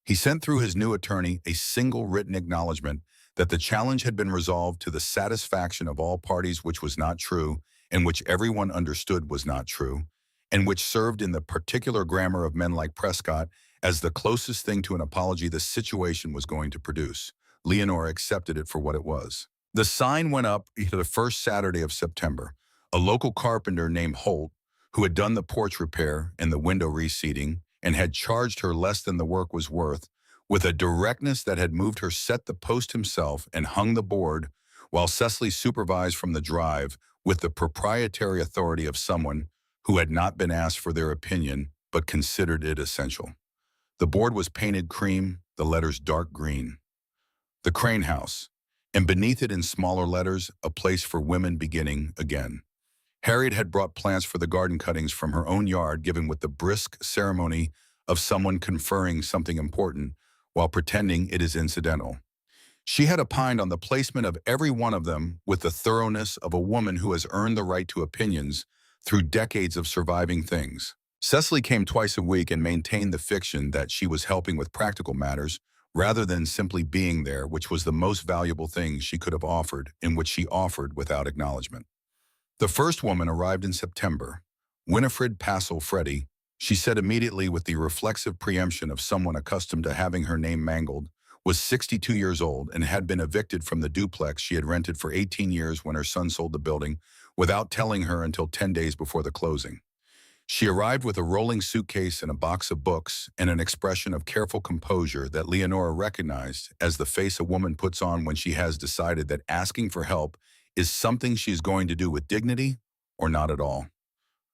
He sent through his new attorney a single written acknowledgement that the challenge had been resolved to the satisfaction of all parties, which was not true, and which everyone understood was not true, and which served in the particular grammar of men like Prescott as the closest thing to an apology the situation was going to produce. Leonora accepted it for what it was. The sign went up the first Saturday of September. A local carpenter named Holt, who had done the porch repair and the window reseating and had charged her less than the work was worth, with a directness that had moved her, set the post himself and hung the board, while Cecily supervised from the drive with the proprietary authority of someone who had not been asked for their opinion but considered it essential. The board was painted cream, the letters dark green. The Crane House, and beneath it in smaller letters, a place for women beginning again. Harriet had brought plants for the garden cuttings from her own yard, given with the brisk ceremony of someone conferring something important while pretending it is incidental. She had opined on the placement of every one of them with the thoroughness of a woman who has earned the right to opinions through decades of surviving things. Cecily came twice a week and maintained the fiction that she was helping with practical matters rather than simply being there, which was the most valuable thing she could have offered, in which she offered without acknowledgement. The first woman arrived in September. Winifred Passel Freddie, she said immediately with the reflexive preemption of someone accustomed to having her name mangled, was 62 years old and had been evicted from the duplex she had rented for 18 years when her son sold the building, without telling her until 10 days before the closing. She arrived with a rolling suitcase and a box of books and an expression of careful composure that Leonora recognized as the face a woman puts on when she has decided that asking for help is something she's going to do with dignity or not at all.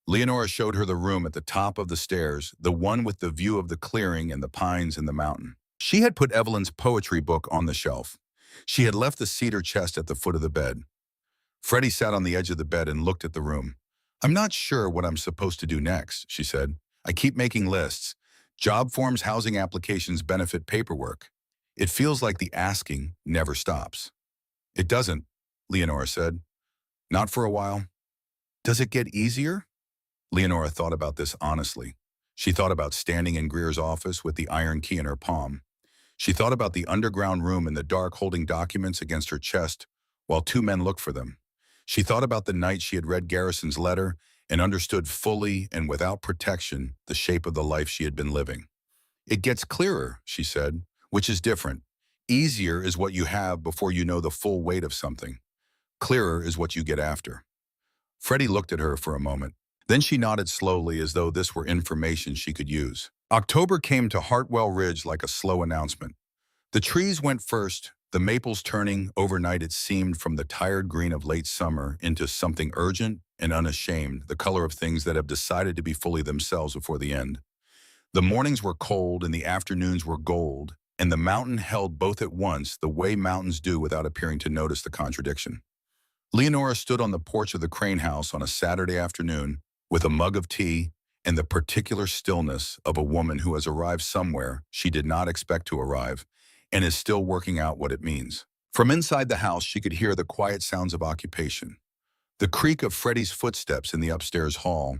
Leonora showed her the room at the top of the stairs, the one with the view of the clearing and the pines and the mountain. She had put Evelyn's poetry book on the shelf. She had left the cedar chest at the foot of the bed. Freddie sat on the edge of the bed and looked at the room. "I'm not sure what I'm supposed to do next," she said. "I keep making lists. Job forms, housing applications, benefit paperwork. It feels like the asking never stops." "It doesn't," Leonora said. "Not for a while." "Does it get easier?" Leonora thought about this honestly. She thought about standing in Greer's office with the iron key in her palm. She thought about the underground room in the dark holding documents against her chest while two men looked for them. She thought about the night she had read Garrison's letter and understood fully and without protection the shape of the life she had been living. "It gets clearer," she said, "which is different. Easier is what you have before you know the full weight of something. Clearer is what you get after." Freddie looked at her for a moment. Then she nodded slowly as though this were information she could use. October came to Hartwell Ridge like a slow announcement. The trees went first, the maples turning overnight, it seemed, from the tired green of late summer into something urgent and unashamed, the color of things that have decided to be fully themselves before the end. The mornings were cold and the afternoons were gold, and the mountain held both at once, the way mountains do without appearing to notice the contradiction. Leonora stood on the porch of the Crane House on a Saturday afternoon with a mug of tea and the particular stillness of a woman who has arrived somewhere she did not expect to arrive and is still working out what it means. From inside the house, she could hear the quiet sounds of occupation, the creak of Freddie's footsteps in the upstairs hall,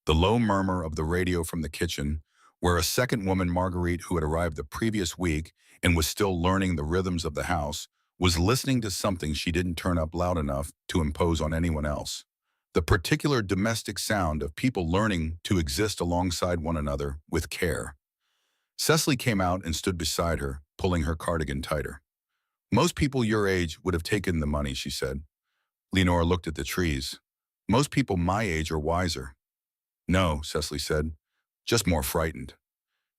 the low murmur of the radio from the kitchen, where a second woman, Marguerite, who had arrived the previous week and was still learning the rhythms of the house, was listening to something she didn't turn up loud enough to impose on anyone else. The particular domestic sound of people learning to exist alongside one another with care. Cecily came out and stood beside her, pulling her cardigan tighter. "Most people your age would have taken the money," she said. Leonora looked at the trees. "Most people my age are wiser." "No," Cecily said, "just more frightened."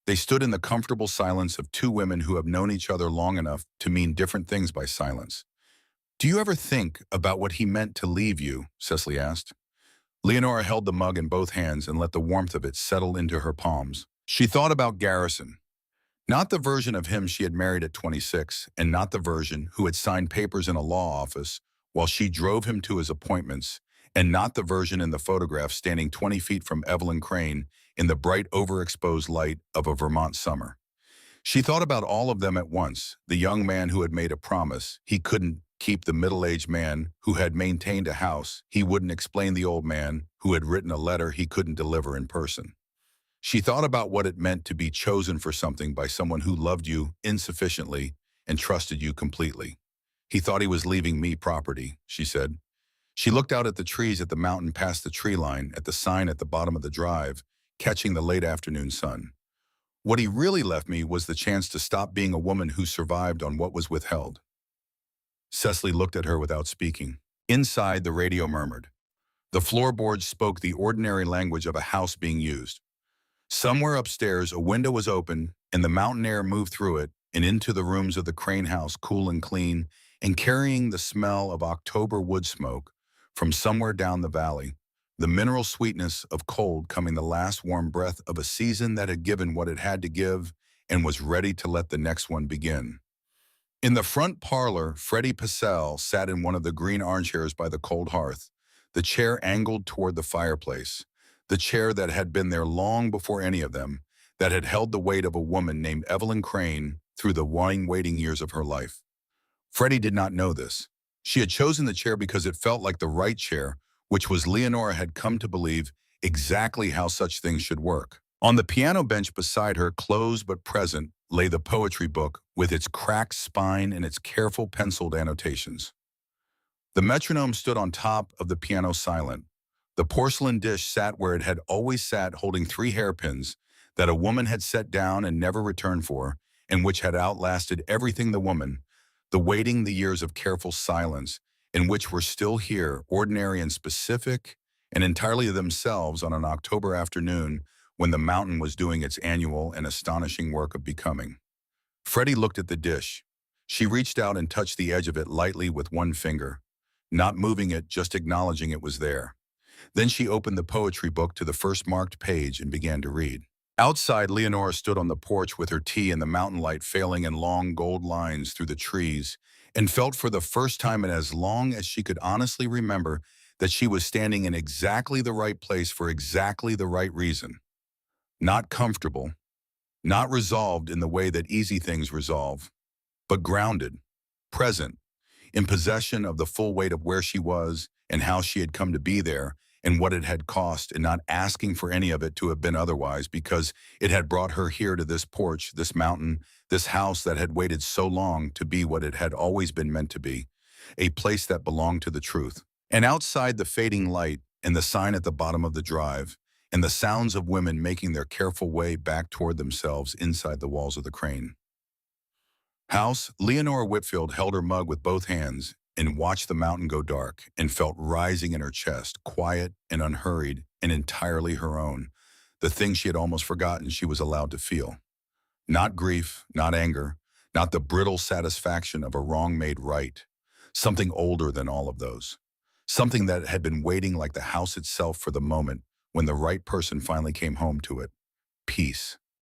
They stood in the comfortable silence of two women who have known each other long enough to mean different things by silence. "Do you ever think about what he meant to leave you?" Cecily asked. Leonora held the mug in both hands and let the warmth of it settle into her palms. She thought about Garrison. Not the version of him she had married at 26, and not the version who had signed papers in a law office while she drove him to his appointments, and not the version in the photograph standing 20 feet from Evelyn Crane in the bright overexposed light of a Vermont summer. She thought about all of them at once, the young man who had made a promise he couldn't keep, the middle-aged man who had maintained a house he wouldn't explain, the old man who had written a letter he couldn't deliver in person. She thought about what it meant to be chosen for something by someone who loved you insufficiently and trusted you completely. "He thought he was leaving me property," she said. She looked out at the trees, at the mountain past the tree line, at the sign at the bottom of the drive, catching the late afternoon sun. "What he really left me was the chance to stop being a woman who survived on what was withheld." Cecily looked at her without speaking. Inside, the radio murmured, The floorboards spoke the ordinary language of a house being used. Somewhere upstairs, a window was open, and the mountain air moved through it and into the rooms of the Crane house, cool and clean, and carrying the smell of October wood smoke from somewhere down the valley, the mineral sweetness of cold coming the last warm breath of a season that had given what it had to give and was ready to let the next one begin. In the front parlor, Freddie Passell sat in one of the green armchairs by the cold hearth, the chair angled toward the fireplace, the chair that had been there long before any of them, that had held the weight of a woman named Evelyn Crane through the waiting years of her life. Freddie did not know this. She had chosen the chair because it felt like the right chair, which was Leonora had come to believe exactly how such things should work. On the piano bench beside her, closed but present, lay the poetry book with its cracked spine and its careful penciled annotations. The metronome stood on top of the piano silent. The porcelain dish sat where it had always sat, holding 3 hairpins that a woman had set down and never returned for, and which had outlasted everything the woman, the waiting, the years of careful silence, and which were still here, ordinary and specific, and entirely themselves on an October afternoon when the mountain was doing its annual and astonishing work of becoming. Freddie looked at the dish. She reached out and touched the edge of it lightly with one finger, not moving it, just acknowledging it was there. Then she opened the poetry book to the first marked page and began to read. Outside, Leonora stood on the porch with her tea and the mountain light failing in long gold lines through the trees, and felt for the first time in as long as she could honestly remember that she was standing in exactly the right place for exactly the right reason. Not comfortable, not resolved in the way that easy things resolve, but grounded, present, in possession of the full weight of where she was and how she had come to be there and what it had cost, and not asking for any of it to have been otherwise, because it had brought her here to this porch, this mountain, this house that had waited so long to be what it had always been meant to be, a place that belonged to the truth. And outside, the fading light and the sign at the bottom of the drive, and the sounds of women making their careful way back toward themselves inside the walls of the Crane house. Leonora Whitfield held her mug with both hands and watched the mountain go dark, and felt rising in her chest, quiet and unhurried and entirely her own, the thing she had almost forgotten she was allowed to feel. Not grief, not anger, not the brittle satisfaction of a wrong made right. Something older than all of those. Something that had been waiting like the house itself for the moment when the right person finally came home to it. Peace.